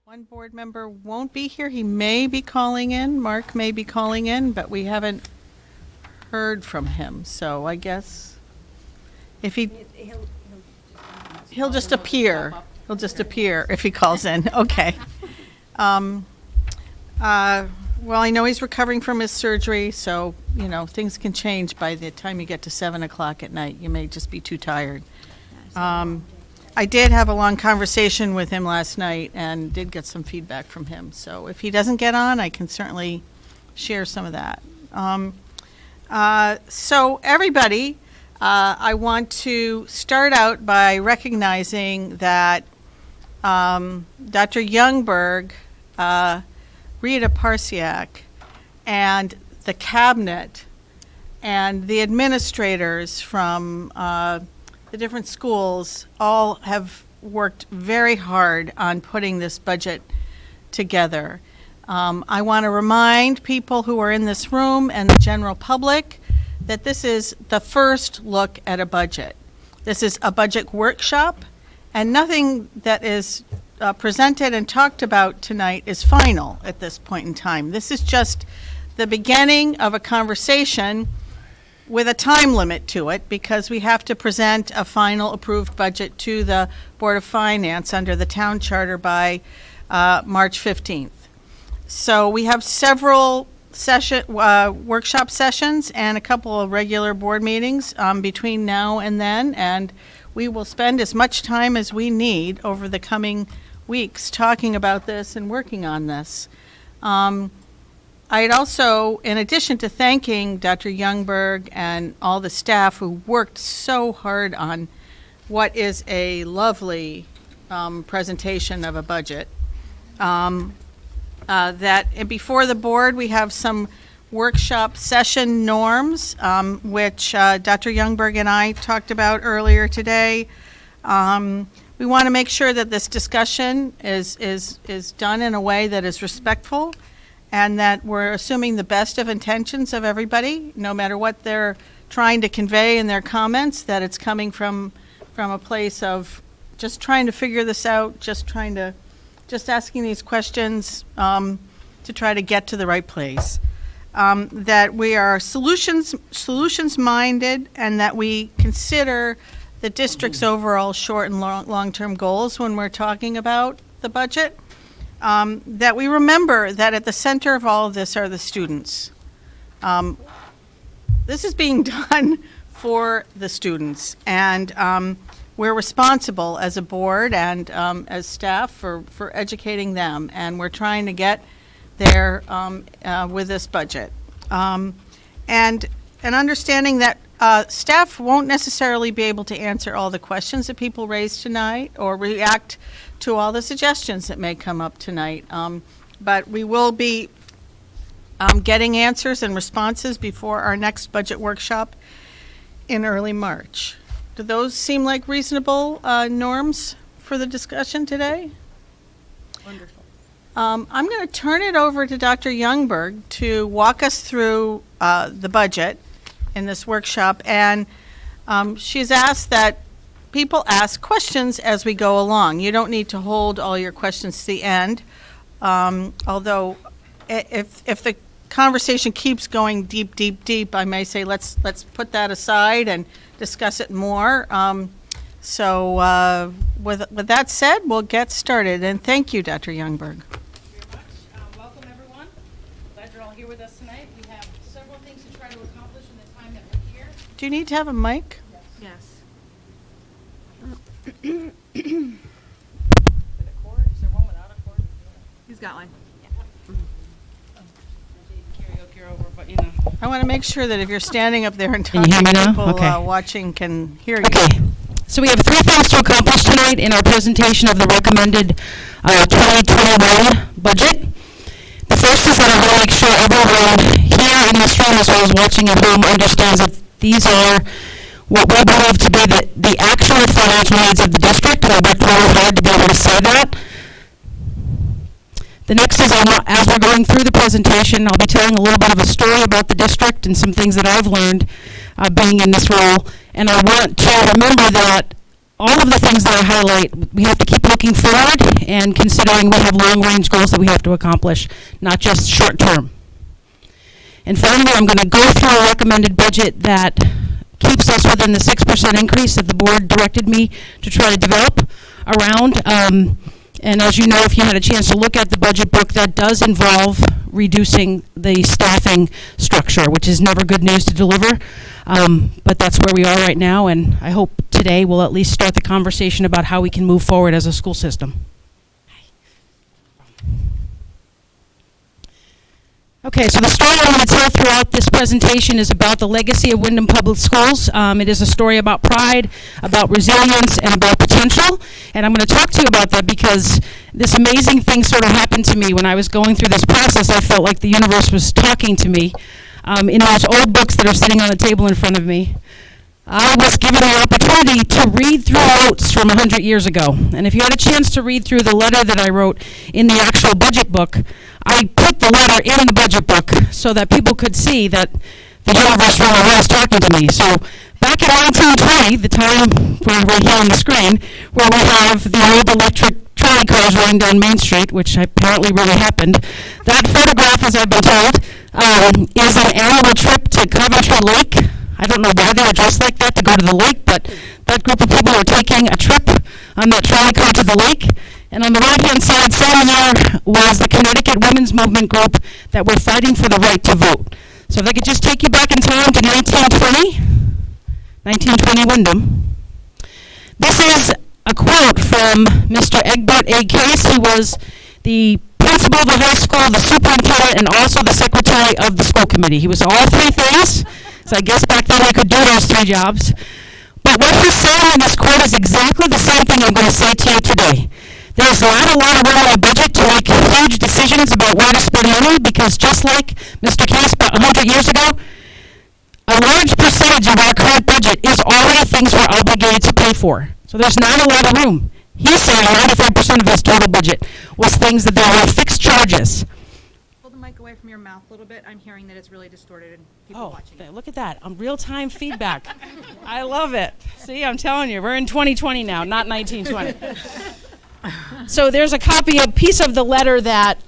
One board member won't be here. He may be calling in. Mark may be calling in, but we haven't heard from him. So I guess if he'll just appear. He'll just appear if he calls in. Okay. Well, I know he's recovering from his surgery, so, things can change by the time you get to 7 o'clock at night. You may just be too tired. I did have a long conversation with him last night and did get some feedback from him. So if he doesn't get on, I can certainly share some of that. So everybody, I want to start out by recognizing that Dr. Youngberg, Rita Parsiak, and the cabinet and the administrators from the different schools all have worked very hard on putting this budget together. I want to remind people who are in this room and the general public that this is the first look at a budget. This is a budget workshop, and nothing that is presented and talked about tonight is final at this point in time. This is just the beginning of a conversation with a time limit to it, because we have to present a final approved budget to the Board of Finance under the town charter by March 15th. So we have several workshop sessions and a couple of regular board meetings between now and then, and we will spend as much time as we need over the coming weeks talking about this and working on this. I'd also, in addition to thanking Dr. Youngberg and all the staff who worked so hard on what is a lovely presentation of a budget, that before the board we have some workshop session norms, which Dr. Youngberg and I talked about earlier today. We want to make sure that this discussion is done in a way that is respectful, and that we're assuming the best of intentions of everybody, no matter what they're trying to convey in their comments, that it's coming from a place of just trying to figure this out, just asking these questions to try to get to the right place. That we are solutions minded, and that we consider the district's overall short and long-term goals when we're talking about the budget. That we remember that at the center of all of this are the students. This is being done for the students, and we're responsible as a board and as staff for educating them, and we're trying to get there with this budget. And an understanding that staff won't necessarily be able to answer all the questions that people raise tonight or react to all the suggestions that may come up tonight. But we will be getting answers and responses before our next budget workshop in early March. Do those seem like reasonable norms for the discussion today? Wonderful. I'm going to turn it over to Dr. Youngberg to walk us through the budget in this workshop, and she's asked that people ask questions as we go along. You don't need to hold all your questions to the end, although if the conversation keeps going deep, I may say let's put that aside and discuss it more. So with that said, we'll get started, and thank you, Dr. Youngberg. Welcome, everyone. Glad you're all here with us tonight. We have several things to try to accomplish in the time that we're here. Do you need to have a mic? Yes. With a cord? Is there one without a cord? He's got one. Karaoke over, but I want to make sure that if you're standing up there and Can you talking, hear me now? people Okay. Watching can hear you. Okay, so we have 3 things to accomplish tonight in our presentation of the recommended 2021 budget. The first is that I want to make sure everyone here in this room as well as watching at home understands that these are what we believe to be the actual financial needs of the district, and I worked really hard to be able to say that. The next is, as we're going through the presentation, I'll be telling a little bit of a story about the district and some things that I've learned being in this role. And I want to remember that all of the things that I highlight, we have to keep looking forward and considering we have long-range goals that we have to accomplish, not just short-term. And finally, I'm going to go through a recommended budget that keeps us within the 6% increase that the board directed me to try to develop around. And as you know, if you had a chance to look at the budget book, that does involve reducing the staffing structure, which is never good news to deliver. But that's where we are right now, and I hope today we'll at least start the conversation about how we can move forward as a school system. Okay, so the story I'm going to tell throughout this presentation is about the legacy of Windham Public Schools. It is a story about pride, about resilience, and about potential. And I'm going to talk to you about that because this amazing thing sort of happened to me when I was going through this process. I felt like the universe was talking to me. In those old books that are sitting on the table in front of me, I was given the opportunity to read through notes from 100 years ago. And if you had a chance to read through the letter that I wrote in the actual budget book, I put the letter in the budget book so that people could see that the universe really was talking to me. So back in 1920, the time we're right here on the screen, where we have the old electric trolley cars rolling down Main Street, which apparently really happened, that photograph, as I've been told, is an annual trip to Coventry Lake. I don't know why they were dressed like that to go to the lake, but that group of people were taking a trip on that trolley car to the lake. And on the right-hand side, sitting there was the Connecticut Women's Movement group that were fighting for the right to vote. So if I could just take you back in time to 1920 Windham. This is a quote from Mr. Egbert A. Case, who was the principal of the high school, the superintendent, and also the secretary of the school committee. He was all three things. So I guess back then I could do those three jobs. But what he's saying in this quote is exactly the same thing I'm going to say to you today. There's not a lot of room in our budget to make huge decisions about where to spend money because just like Mr. Case about 100 years ago, a large percentage of our current budget is already things we're obligated to pay for. So there's not a lot of room. He's saying 95% of his total budget was things that there were fixed charges. Hold the mic away from your mouth a little bit. I'm hearing that it's really distorted and people watching. Look at that. Real-time feedback. I love it. See, I'm telling you, we're in 2020 now, not 1920. So there's a piece of the letter that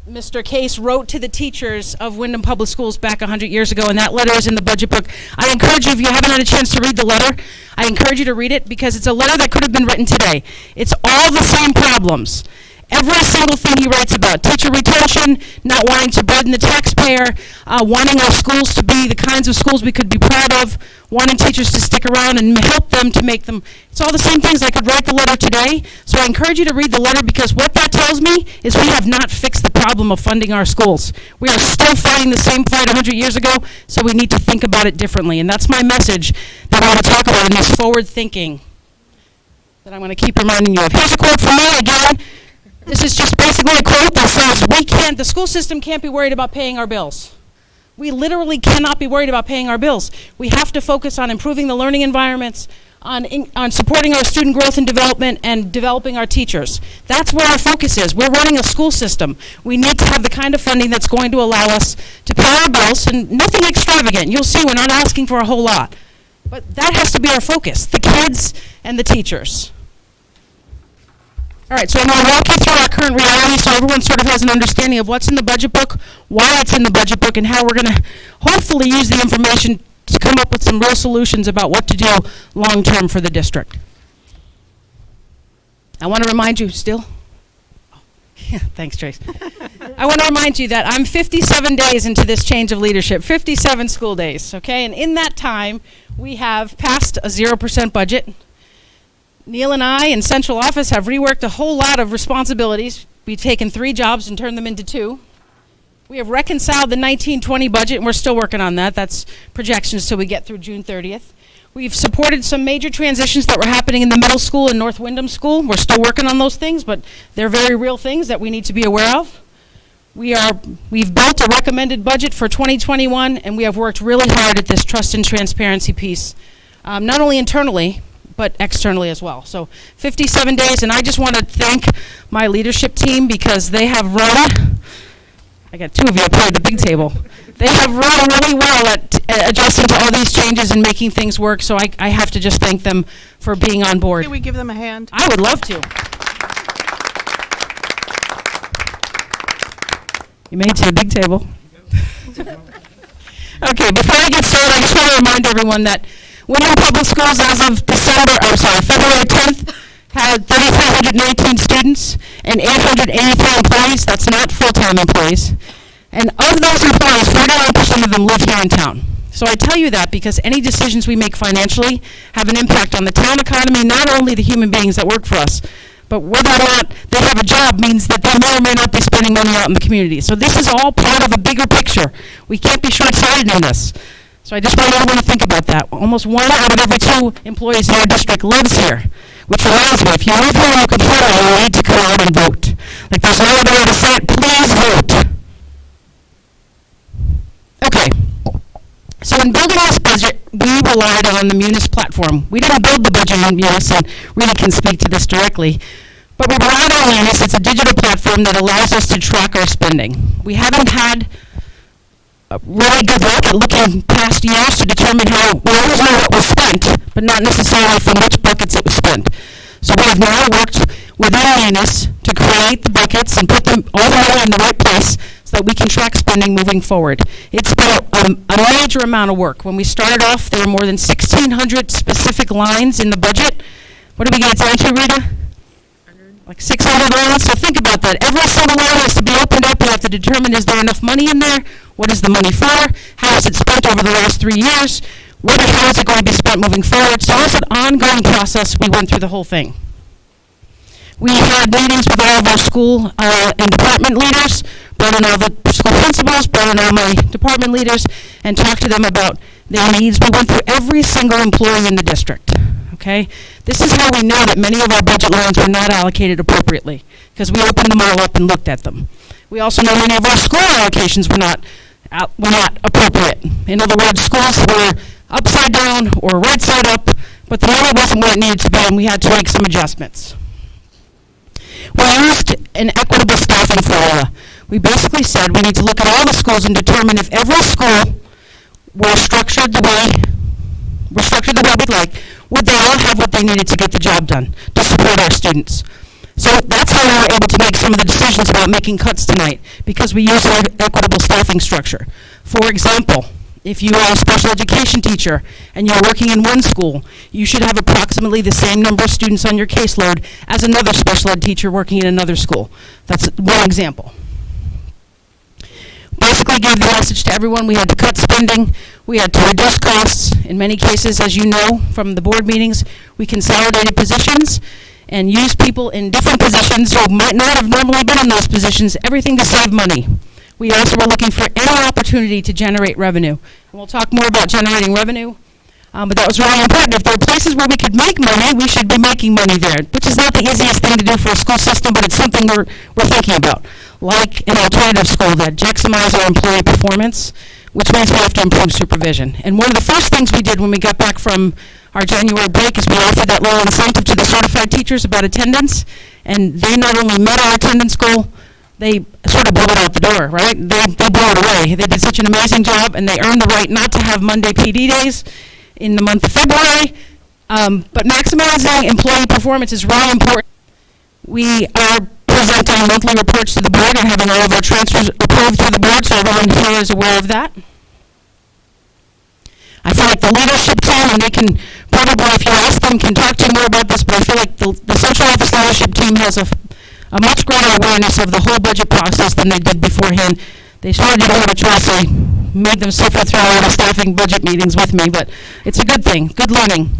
Mr. Case wrote to the teachers of Windham Public Schools back 100 years ago, and that letter is in the budget book. I encourage you, if you haven't had a chance to read the letter, I encourage you to read it because it's a letter that could have been written today. It's all the same problems. Every single thing he writes about, teacher retention, not wanting to burden the taxpayer, wanting our schools to be the kinds of schools we could be proud of, wanting teachers to stick around and help them to make them. It's all the same things. I could write the letter today. So I encourage you to read the letter because what that tells me is we have not fixed the problem of funding our schools. We are still fighting the same fight 100 years ago, so we need to think about it differently. And that's my message that I want to talk about in this forward thinking that I'm going to keep reminding you of. Here's a quote from me again. This is just basically a quote that says, the school system can't be worried about paying our bills. We literally cannot be worried about paying our bills. We have to focus on improving the learning environments, on supporting our student growth and development, and developing our teachers. That's where our focus is. We're running a school system. We need to have the kind of funding that's going to allow us to pay our bills, and nothing extravagant. You'll see we're not asking for a whole lot. But that has to be our focus, the kids and the teachers. All right, so I'm going to walk you through our current reality so everyone sort of has an understanding of what's in the budget book, why it's in the budget book, and how we're going to hopefully use the information to come up with some real solutions about what to do long-term for the district. I want to remind you still. Yeah, thanks, Trace. I want to remind you that I'm 57 days into this change of leadership, 57 school days, okay? And in that time, we have passed a 0% budget. Neil and I in central office have reworked a whole lot of responsibilities. We've taken 3 jobs and turned them into 2. We have reconciled the 1920 budget, and we're still working on that. That's projections till we get through June 30th. We've supported some major transitions that were happening in the middle school and North Windham School. We're still working on those things, but they're very real things that we need to be aware of. We've built a recommended budget for 2021, and we have worked really hard at this trust and transparency piece, not only internally, but externally as well. So 57 days, and I just want to thank my leadership team because they have run, I got two of you up here at the big table. They have run really well at adjusting to all these changes and making things work, so I have to just thank them for being on board. Can we give them a hand? I would love to. You made it to the big table. Okay, before I get started, I just want to remind everyone that Windham Public Schools, as of February 10th, had 3,319 students and 883 employees. That's not full-time employees. And of those employees, 49% of them live here in town. So I tell you that because any decisions we make financially have an impact on the town economy, not only the human beings that work for us, but whether or not they have a job means that they may or may not be spending money out in the community. So this is all part of a bigger picture. We can't be short-sighted in this. So I just want everyone to think about that. Almost 1 out of every 2 employees in our district lives here. Which reminds me, if you live here and you can hear it, you need to come out and vote. Like, there's no other way to say it. Please vote. Okay. So in building this budget, we relied on the Munis platform. We didn't build the budget in Munis, and Rita can speak to this directly. But we relied on Munis. It's a digital platform that allows us to track our spending. We haven't had really good luck at looking past years to determine how, we always know what was spent, but not necessarily from which buckets it was spent. So we have now worked within Munis to create the buckets and put them all the money in the right place so that we can track spending moving forward. It's been a major amount of work. When we started off, there were more than 1,600 specific lines in the budget. What did we get down to, Rita? Like 600 lines? So think about that. Every single line has to be opened up. We have to determine, is there enough money in there? What is the money for? How is it spent over the last 3 years? How is it going to be spent moving forward? So it's an ongoing process. We went through the whole thing. We had meetings with all of our school and department leaders, brought in all the school principals, brought in all my department leaders, and talked to them about their needs. We went through every single employee in the district. Okay? This is how we know that many of our budget lines were not allocated appropriately, because we opened them all up and looked at them. We also know many of our school allocations were not appropriate. In other words, schools were upside down or right side up, but the money wasn't where it needed to be, and we had to make some adjustments. We used an equitable staffing formula. We basically said we need to look at all the schools and determine if every school were structured the way we'd like, would they all have what they needed to get the job done to support our students. So that's how we were able to make some of the decisions about making cuts tonight, because we use our equitable staffing structure. For example, if you are a special education teacher and you're working in one school, you should have approximately the same number of students on your caseload as another special ed teacher working in another school. That's one example. Basically gave the message to everyone we had to cut spending, we had to reduce costs. In many cases, as you know from the board meetings, we consolidated positions and used people in different positions who might not have normally been in those positions, everything to save money. We also were looking for any opportunity to generate revenue. And we'll talk more about generating revenue, but that was really important. If there are places where we could make money, we should be making money there, which is not the easiest thing to do for a school system, but it's something we're thinking about. Like an alternative school that maximizes our employee performance, which means we have to improve supervision. And one of the first things we did when we got back from our January break is we offered that little incentive to the certified teachers about attendance, and they not only met our attendance goal, they sort of blew it out the door, right? They blew it away. They did such an amazing job, and they earned the right not to have Monday PD days in the month of February. But maximizing employee performance is really important. We are presenting monthly reports to the board and having all of our transfers approved through the board, so everyone here is aware of that. I feel like the leadership team, and they can probably, if you ask them, can talk to you more about this, but I feel like the central office leadership team has a much greater awareness of the whole budget process than they did beforehand. They sort of didn't have a choice. I made them suffer through all the staffing budget meetings with me, but it's a good thing, good learning.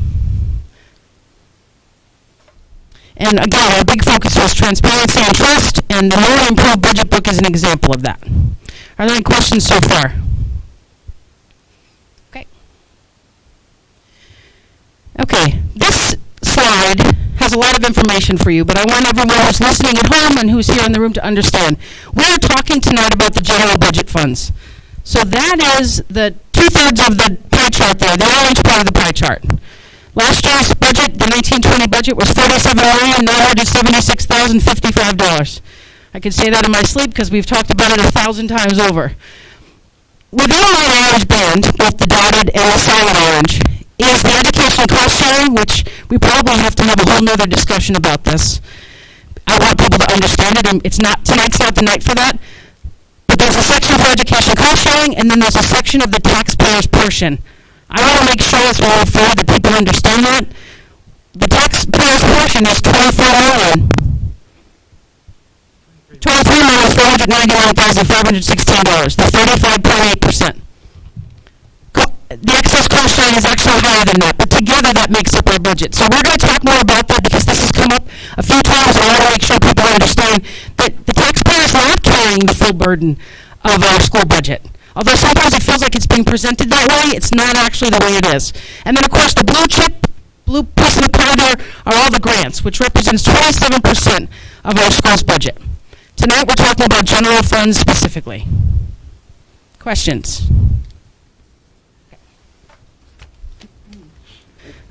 And again, our big focus was transparency and trust, and the newly improved budget book is an example of that. Are there any questions so far? Okay, this slide has a lot of information for you, but I want everyone who's listening at home and who's here in the room to understand. We are talking tonight about the general budget funds. So that is the 2/3 of the pie chart there, the orange part of the pie chart. Last year's budget, the 1920 budget, was $47,976,055. I can say that in my sleep because we've talked about it 1,000 times over. Within my orange band, both the dotted and the solid orange, is the education cost sharing, which we probably have to have a whole nother discussion about this. I want people to understand it, and tonight's not the night for that. But there's a section for education cost sharing, and then there's a section of the taxpayer's portion. I want to make sure as we move forward that people understand that. The taxpayer's portion is $23,491,516, the 35.8%. The excess cost sharing is actually higher than that, but together that makes up our budget. So we're going to talk more about that because this has come up a few times, and I want to make sure people understand that the taxpayer is not carrying the full burden of our school budget. Although sometimes it feels like it's being presented that way, it's not actually the way it is. And then, of course, the blue piece of the pie there are all the grants, which represents 27% of our school's budget. Tonight we're talking about general funds specifically. Questions?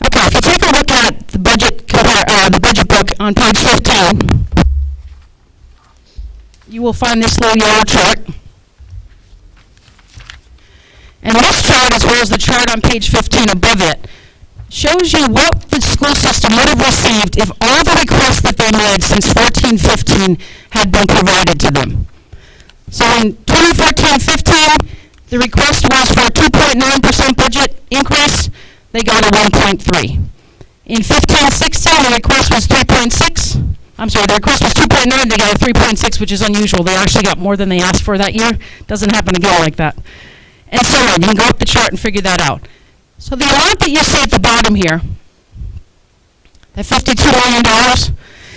Okay, if you take a look at the budget book on page 15, you will find this little yellow chart. And this chart, as well as the chart on page 15 above it, shows you what the school system would have received if all the requests that they made since 14-15 had been provided to them. So in 2014-15, the request was for a 2.9% budget increase. They got a 1.3. In 15-16, the request was 3.6. I'm sorry, the request was 2.9. They got a 3.6, which is unusual. They actually got more than they asked for that year. Doesn't happen again like that. And so on. You can go up the chart and figure that out. So the amount that you see at the bottom here, that $52 million,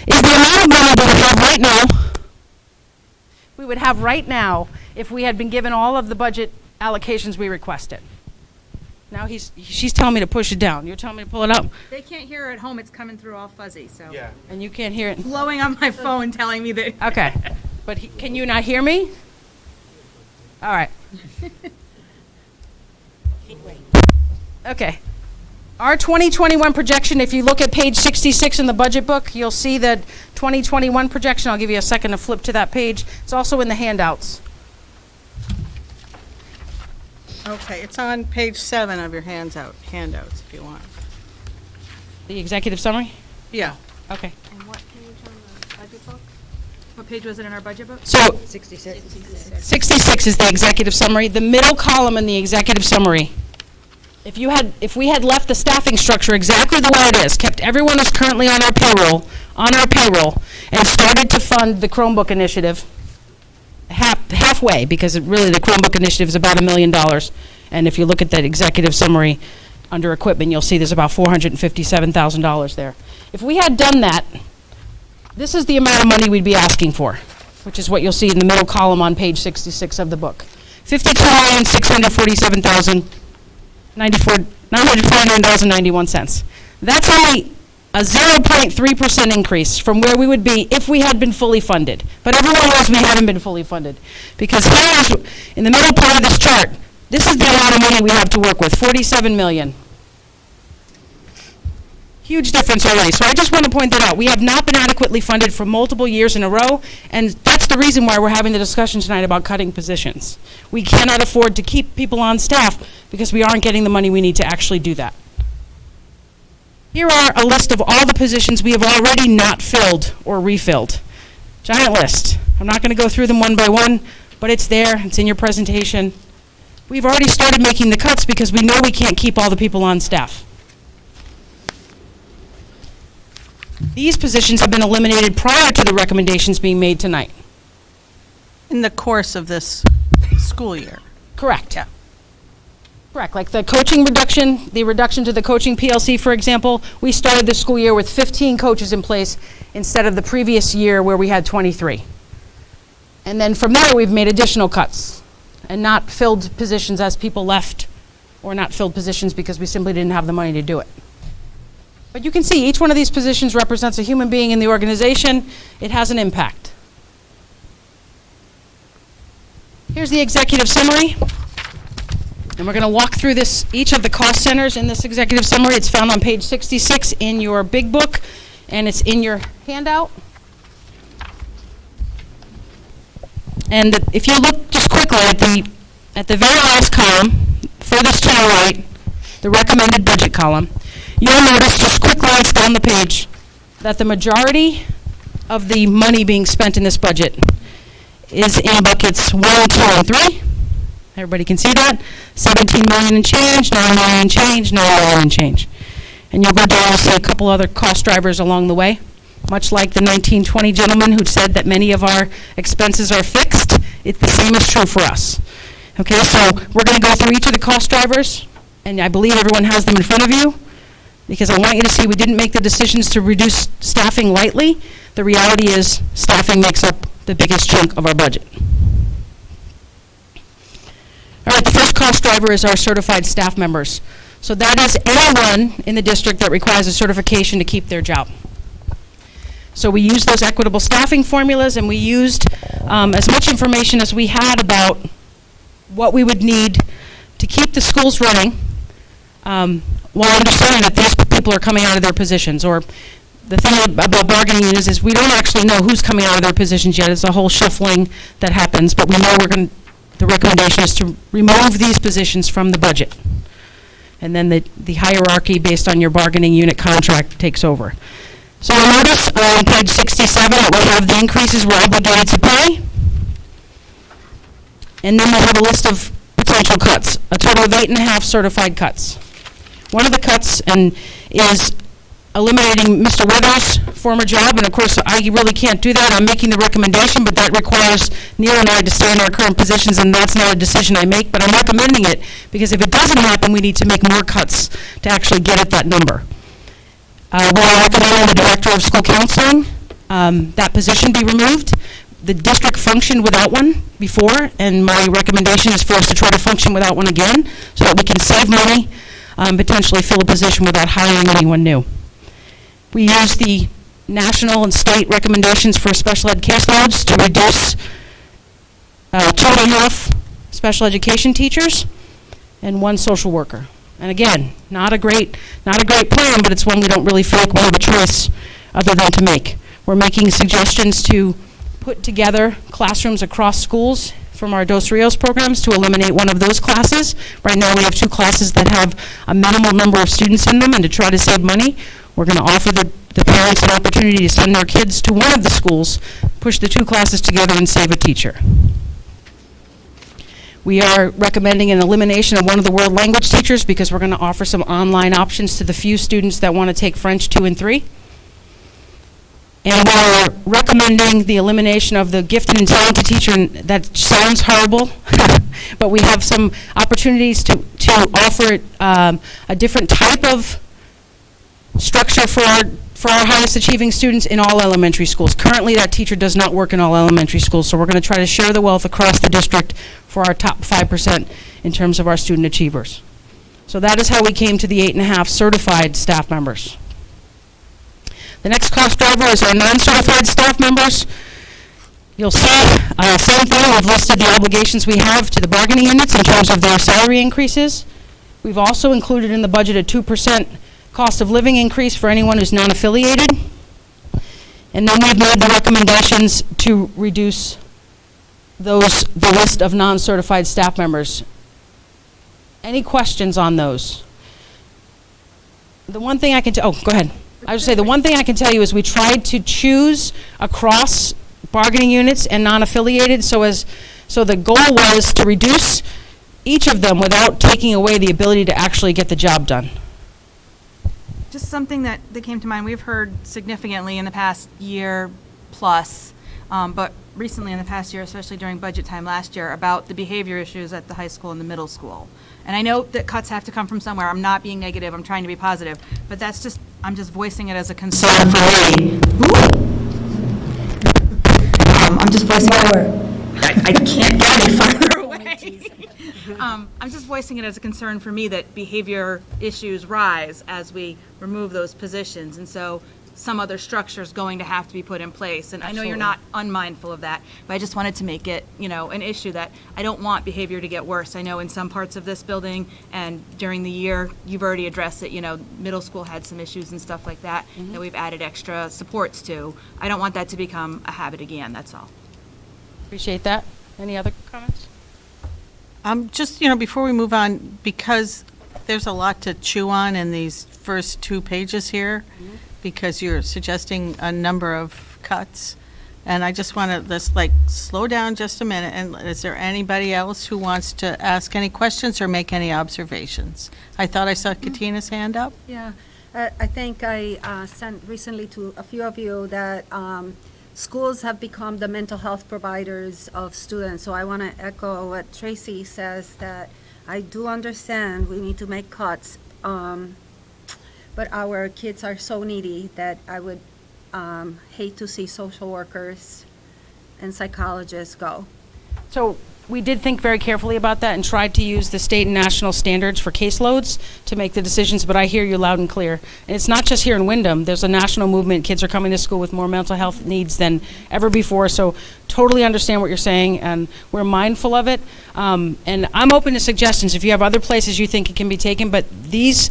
is the amount of money we would have right now. We would have right now if we had been given all of the budget allocations we requested. Now she's telling me to push it down. You're telling me to pull it up? They can't hear it at home, it's coming through all fuzzy, so. Yeah. And you can't hear it? Blowing on my phone telling me that. Okay. But can you not hear me? All right. Okay. Our 2021 projection, if you look at page 66 in the budget book, you'll see that 2021 projection. I'll give you a second to flip to that page. It's also in the handouts. Okay, it's on page 7 of your handouts if you want. The executive summary? Yeah. Okay. And what page on the budget book? What page was it in our budget book? So 66 is the executive summary. The middle column in the executive summary. If we had left the staffing structure exactly the way it is, kept everyone who's currently on our payroll, and started to fund the Chromebook initiative halfway, because really the Chromebook initiative is about $1 million. And if you look at that executive summary under equipment, you'll see there's about $457,000 there. If we had done that, this is the amount of money we'd be asking for, which is what you'll see in the middle column on page 66 of the book. $52,647,949.91. That's only a 0.3% increase from where we would be if we had been fully funded. But everyone knows we haven't been fully funded. Because here's, in the middle part of this chart, this is the amount of money we have to work with, $47 million. Huge difference already. So I just want to point that out. We have not been adequately funded for multiple years in a row, and that's the reason why we're having the discussion tonight about cutting positions. We cannot afford to keep people on staff because we aren't getting the money we need to actually do that. Here are a list of all the positions we have already not filled or refilled. Giant list. I'm not going to go through them one by one, but it's there. It's in your presentation. We've already started making the cuts because we know we can't keep all the people on staff. These positions have been eliminated prior to the recommendations being made tonight. In the course of this school year. Correct. Yeah. Correct. Like the coaching reduction, the reduction to the coaching PLC, for example, we started the school year with 15 coaches in place instead of the previous year where we had 23. And then from there, we've made additional cuts and not filled positions as people left, or not filled positions because we simply didn't have the money to do it. But you can see each one of these positions represents a human being in the organization. It has an impact. Here's the executive summary. And we're going to walk through each of the cost centers in this executive summary. It's found on page 66 in your big book, and it's in your handout. And if you look just quickly at the very last column, furthest to the right, the recommended budget column, you'll notice just quick glance down the page that the majority of the money being spent in this budget is in buckets 1, 2, and 3. Everybody can see that. 17 million and change, 9 million and change, 9 million and change. And you'll go down and see a couple other cost drivers along the way. Much like the 1920 gentleman who said that many of our expenses are fixed, the same is true for us. Okay, so we're going to go through each of the cost drivers, and I believe everyone has them in front of you, because I want you to see we didn't make the decisions to reduce staffing lightly. The reality is staffing makes up the biggest chunk of our budget. All right, the first cost driver is our certified staff members. So that is anyone in the district that requires a certification to keep their job. So we used those equitable staffing formulas, and we used as much information as we had about what we would need to keep the schools running while understanding that these people are coming out of their positions. Or the thing about bargaining units is we don't actually know who's coming out of their positions yet. It's a whole shuffling that happens, but we know the recommendation is to remove these positions from the budget. And then the hierarchy based on your bargaining unit contract takes over. So you'll notice on page 67 that we have the increases we're obligated to pay. And then we have a list of potential cuts, a total of 8.5 certified cuts. One of the cuts is eliminating Mr. Weather's former job, and of course I really can't do that. I'm making the recommendation, but that requires Neil and I to stay in our current positions, and that's not a decision I make, but I'm recommending it because if it doesn't happen, we need to make more cuts to actually get at that number. We're recommending the Director of School Counseling, that position be removed. The district functioned without one before, and my recommendation is for us to try to function without one again so that we can save money, potentially fill a position without hiring anyone new. We use the national and state recommendations for special ed caseloads to reduce 2.5 special education teachers and 1 social worker. And again, not a great plan, but it's one we don't really feel like we have a choice other than to make. We're making suggestions to put together classrooms across schools from our Dos Rios programs to eliminate one of those classes. Right now we have 2 classes that have a minimal number of students in them, and to try to save money, we're going to offer the parents an opportunity to send their kids to one of the schools, push the 2 classes together, and save a teacher. We are recommending an elimination of one of the world language teachers because we're going to offer some online options to the few students that want to take French 2 and 3. And we're recommending the elimination of the gifted and talented teacher, and that sounds horrible, but we have some opportunities to offer a different type of structure for our highest achieving students in all elementary schools. Currently, that teacher does not work in all elementary schools, so we're going to try to share the wealth across the district for our top 5% in terms of our student achievers. So that is how we came to the 8.5 certified staff members. The next cost driver is our non-certified staff members. You'll see, same thing, we've listed the obligations we have to the bargaining units in terms of their salary increases. We've also included in the budget a 2% cost of living increase for anyone who's non-affiliated. And then we've made the recommendations to reduce the list of non-certified staff members. Any questions on those? The one thing I can go ahead. I would say the one thing I can tell you is we tried to choose across bargaining units and non-affiliated, so the goal was to reduce each of them without taking away the ability to actually get the job done. Just something that came to mind, we've heard significantly in the past year plus, but recently in the past year, especially during budget time last year, about the behavior issues at the high school and the middle school. And I know that cuts have to come from somewhere. I'm not being negative, I'm trying to be positive, but I'm just voicing it as a concern for me. I'm just voicing it. I can't get any farther away. I'm just voicing it as a concern for me that behavior issues rise as we remove those positions. And so some other structure is going to have to be put in place. And I know you're not unmindful of that, but I just wanted to make it, an issue that I don't want behavior to get worse. I know in some parts of this building and during the year, you've already addressed it, middle school had some issues and stuff like that, that we've added extra supports to. I don't want that to become a habit again, that's all. Appreciate that. Any other comments? Just, before we move on, because there's a lot to chew on in these first 2 pages here, because you're suggesting a number of cuts, and I just want to just slow down just a minute, and is there anybody else who wants to ask any questions or make any observations? I thought I saw Katina's hand up. Yeah, I think I sent recently to a few of you that schools have become the mental health providers of students. So I want to echo what Tracy says, that I do understand we need to make cuts, but our kids are so needy that I would hate to see social workers and psychologists go. So we did think very carefully about that and tried to use the state and national standards for caseloads to make the decisions, but I hear you loud and clear. And it's not just here in Windham. There's a national movement. Kids are coming to school with more mental health needs than ever before, so totally understand what you're saying, and we're mindful of it. And I'm open to suggestions if you have other places you think it can be taken, but these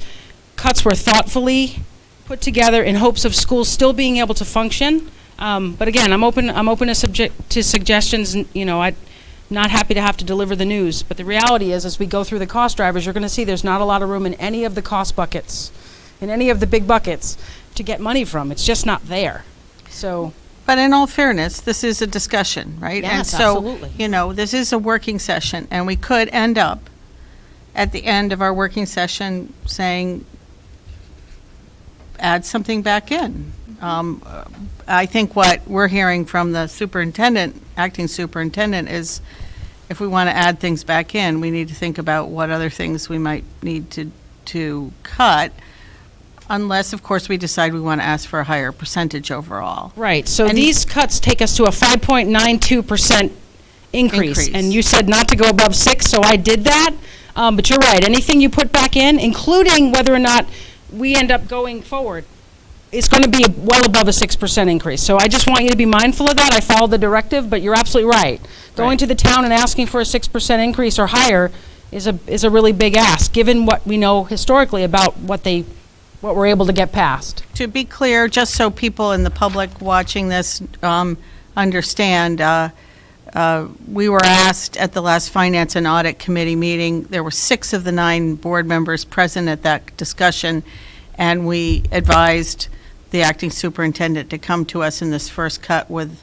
cuts were thoughtfully put together in hopes of schools still being able to function. But again, I'm open to suggestions, and, I'm not happy to have to deliver the news. But the reality is, as we go through the cost drivers, you're going to see there's not a lot of room in any of the cost buckets, in any of the big buckets, to get money from. It's just not there. So. But in all fairness, this is a discussion, right? Yes, and so, absolutely. This is a working session, and we could end up at the end of our working session saying, add something back in. I think what we're hearing from the acting superintendent, is if we want to add things back in, we need to think about what other things we might need to cut, unless, of course, we decide we want to ask for a higher percentage overall. Right. So And- these cuts take us to a 5.92% increase. And you said not to go above 6, so I did that. But you're right. Anything you put back in, including whether or not we end up going forward, it's going to be well above a 6% increase. So I just want you to be mindful of that. I followed the directive, but you're absolutely right. Going to the town and asking for a 6% increase or higher is a really big ask, given what we know historically about what we're able to get passed. To be clear, just so people in the public watching this understand, we were asked at the last Finance and Audit Committee meeting, there were 6 of the 9 board members present at that discussion, and we advised the acting superintendent to come to us in this first cut with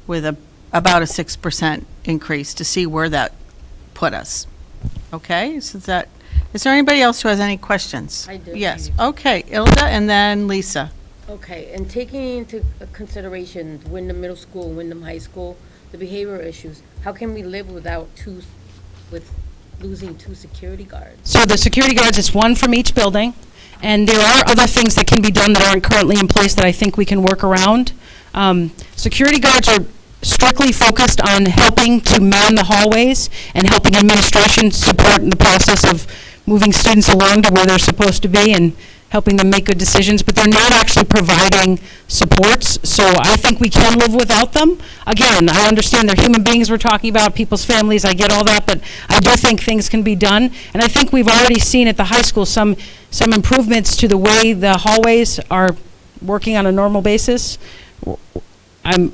about a 6% increase to see where that put us. Okay, so is there anybody else who has any questions? I do. Yes, okay, Ilda and then Lisa. Okay, and taking into consideration Windham Middle School, Windham High School, the behavioral issues, how can we live with losing 2 security guards? So the security guards, it's 1 from each building, and there are other things that can be done that aren't currently in place that I think we can work around. Security guards are strictly focused on helping to man the hallways and helping administration support in the process of moving students along to where they're supposed to be and helping them make good decisions, but they're not actually providing supports, so I think we can live without them. Again, I understand they're human beings we're talking about, people's families, I get all that, but I do think things can be done, and I think we've already seen at the high school some improvements to the way the hallways are working on a normal basis. I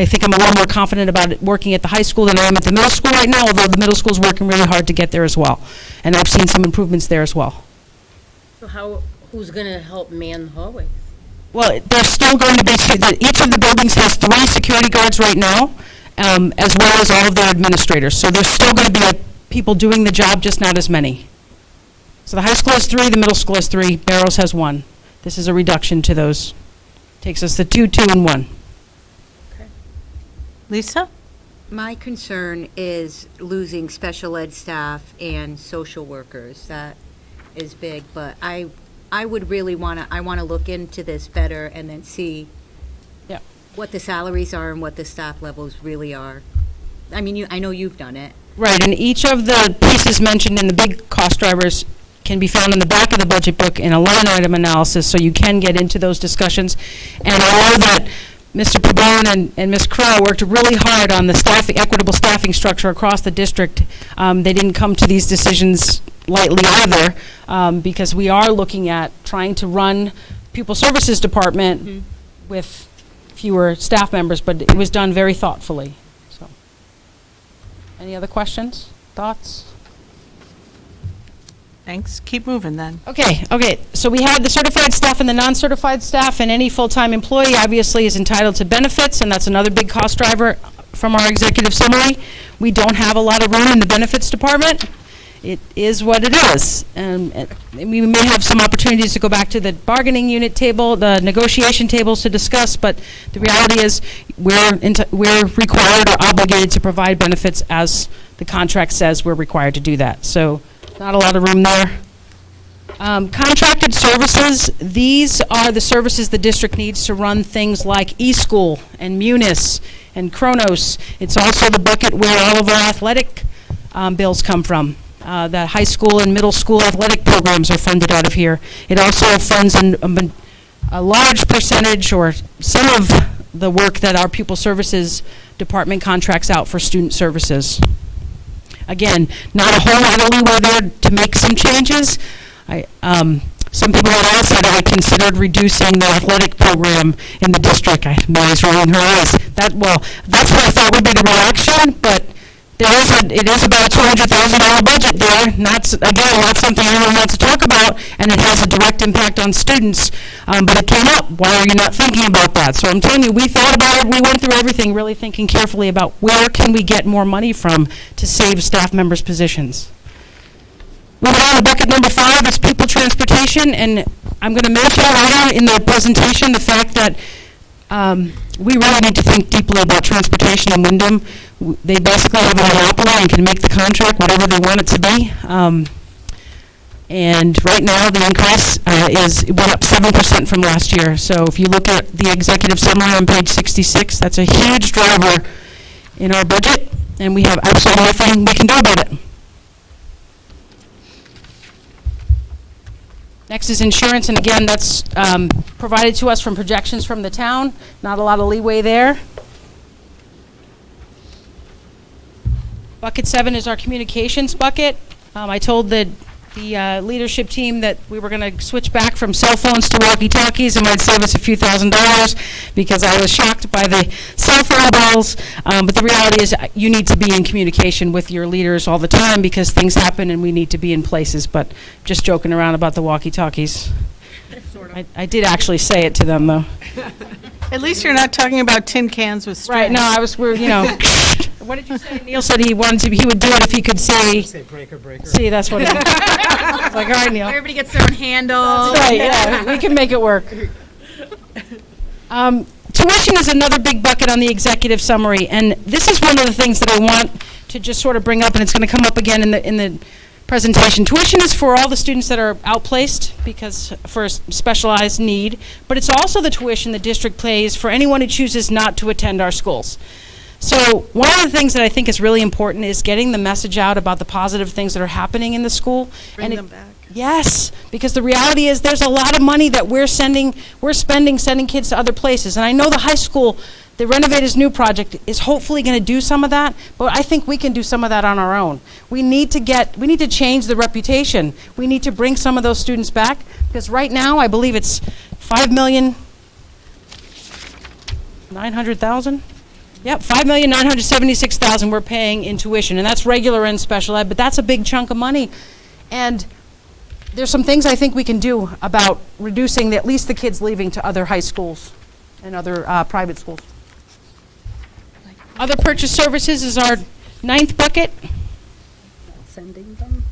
think I'm a little more confident about it working at the high school than I am at the middle school right now, although the middle school's working really hard to get there as well, and I've seen some improvements there as well. So who's going to help man the hallways? Well, there's still going to be, each of the buildings has 3 security guards right now, as well as all of their administrators. So there's still going to be people doing the job, just not as many. So the high school has 3, the middle school has 3, Barrows has 1. This is a reduction to those. Takes us to 2, 2, and 1. Lisa? My concern is losing special ed staff and social workers. That is big, but I would really want to look into this better and then see what the salaries are and what the staff levels really are. I mean, I know you've done it. Right, and each of the pieces mentioned in the big cost drivers can be found in the back of the budget book in a line item analysis, so you can get into those discussions. And I know that Mr. Pabon and Ms. Crow worked really hard on the equitable staffing structure across the district. They didn't come to these decisions lightly either, because we are looking at trying to run pupil services department with fewer staff members, but it was done very thoughtfully. So, Any other questions, thoughts? Thanks. Keep moving then. Okay, so we had the certified staff and the non-certified staff, and any full-time employee obviously is entitled to benefits, and that's another big cost driver from our executive summary. We don't have a lot of room in the benefits department. It is what it is. And we may have some opportunities to go back to the bargaining unit table, the negotiation tables to discuss, but the reality is we're required or obligated to provide benefits as the contract says we're required to do that. So not a lot of room there. Contracted services, these are the services the district needs to run things like eSchool and Munis and Kronos. It's also the bucket where all of our athletic bills come from. The high school and middle school athletic programs are funded out of here. It also funds a large percentage or some of the work that our pupil services department contracts out for student services. Again, not a whole lot of leeway there to make some changes. Some people had asked that I considered reducing the athletic program in the district. Mary's rolling her eyes. That's what I thought would be the reaction, but it is about a $200,000 budget there. Not something everyone wants to talk about, and it has a direct impact on students. But it came up. Why are you not thinking about that? So I'm telling you, we thought about it. We went through everything, really thinking carefully about where can we get more money from to save staff members' positions. Moving on to bucket number 5 is people transportation, and I'm going to mention later in the presentation the fact that we really need to think deeply about transportation in Windham. They basically have a monopoly and can make the contract whatever they want it to be. And right now the increase went up 7% from last year. So if you look at the executive summary on page 66, that's a huge driver in our budget, and we have absolutely nothing we can do about it. Next is insurance, and again, that's provided to us from projections from the town. Not a lot of leeway there. Bucket 7 is our communications bucket. I told the leadership team that we were going to switch back from cell phones to walkie-talkies. It might save us a few $1,000s because I was shocked by the cell phone bills. But the reality is you need to be in communication with your leaders all the time because things happen and we need to be in places. But just joking around about the walkie-talkies. I did actually say it to them, though. At least you're not talking about tin cans with string. Right, no, what did you say? Neil said he would do it if he could see. Say breaker. See, that's what it is. I was like, all right, Neil. Everybody gets their own handle. Right, yeah, we can make it work. Tuition is another big bucket on the executive summary, and this is one of the things that I want to just sort of bring up, and it's going to come up again in the presentation. Tuition is for all the students that are outplaced because for a specialized need, but it's also the tuition the district pays for anyone who chooses not to attend our schools. So one of the things that I think is really important is getting the message out about the positive things that are happening in the school. Bring them back. Yes, because the reality is there's a lot of money that we're spending sending kids to other places. And I know the high school, the Renovate is New project is hopefully going to do some of that, but I think we can do some of that on our own. We need to change the reputation. We need to bring some of those students back because right now I believe it's $5,900,000. Yep, $5,976,000 we're paying in tuition, and that's regular and special ed, but that's a big chunk of money. And there's some things I think we can do about reducing at least the kids leaving to other high schools and other private schools. Other purchase services is our 9th bucket. Sending them.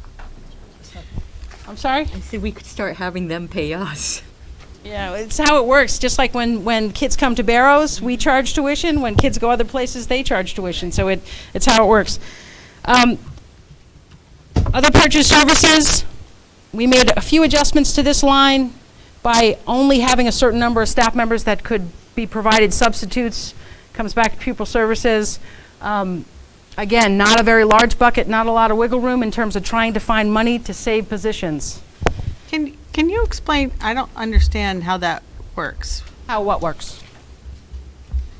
I'm sorry? I said we could start having them pay us. Yeah, it's how it works. Just like when kids come to Barrows, we charge tuition. When kids go other places, they charge tuition. So it's how it works. Other purchase services, we made a few adjustments to this line by only having a certain number of staff members that could be provided substitutes. Comes back to pupil services. Again, not a very large bucket, not a lot of wiggle room in terms of trying to find money to save positions. Can you explain? I don't understand how that works. What works?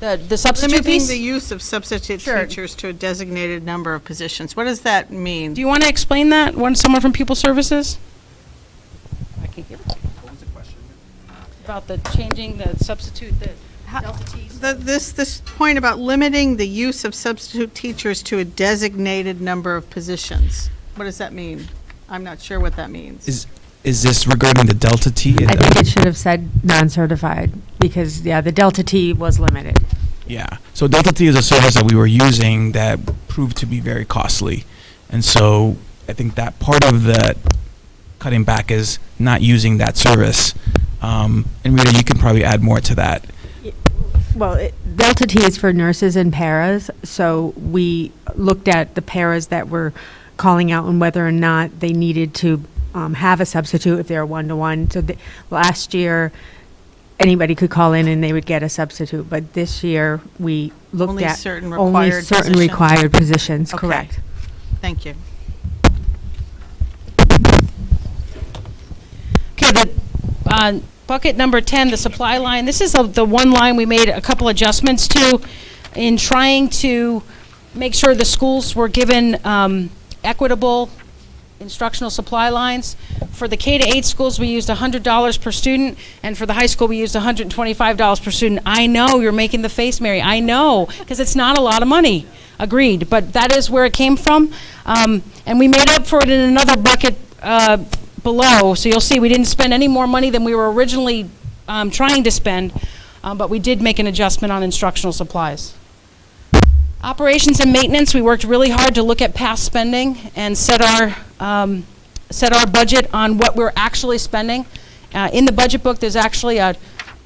The substitute Limiting piece? the use of substitute Sure. teachers to a designated number of positions. What does that mean? Do you want to explain that? Someone from Pupil Services? I can give it. What was the question? About the changing the substitute, Delta T's. This point about limiting the use of substitute teachers to a designated number of positions. What does that mean? I'm not sure what that means. Is this regarding the Delta T? I think it should have said non-certified, because, yeah, the Delta T was limited. Yeah. So Delta T is a service that we were using that proved to be very costly. And so I think that part of the cutting back is not using that service. And Rita, you can probably add more to that. Well, Delta T is for nurses and paras, so we looked at the paras that were calling out and whether or not they needed to have a substitute if they're one-to-one. So last year, anybody could call in and they would get a substitute, but this year, we looked Only at certain only required certain positions. required positions, Okay. correct. Thank you. Okay, the bucket number 10, the supply line, this is the one line we made a couple adjustments to in trying to make sure the schools were given equitable instructional supply lines. For the K-8 schools, we used $100 per student, and for the high school, we used $125 per student. I know, you're making the face, Mary, I know, because it's not a lot of money, agreed, but that is where it came from. And we made up for it in another bucket below, so you'll see we didn't spend any more money than we were originally trying to spend, but we did make an adjustment on instructional supplies. Operations and maintenance, we worked really hard to look at past spending and set our budget on what we're actually spending. In the budget book, there's actually a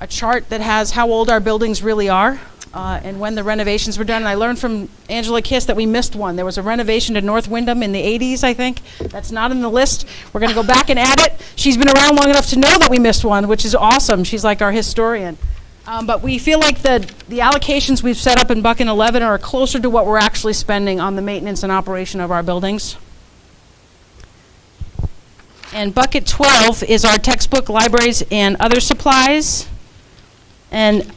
chart that has how old our buildings really are and when the renovations were done. And I learned from Angela Kiss that we missed one. There was a renovation to North Windham in the 80s, I think. That's not in the list. We're going to go back and add it. She's been around long enough to know that we missed one, which is awesome. She's like our historian. But we feel like the allocations we've set up in bucket 11 are closer to what we're actually spending on the maintenance and operation of our buildings. And bucket 12 is our textbook, libraries, and other supplies. And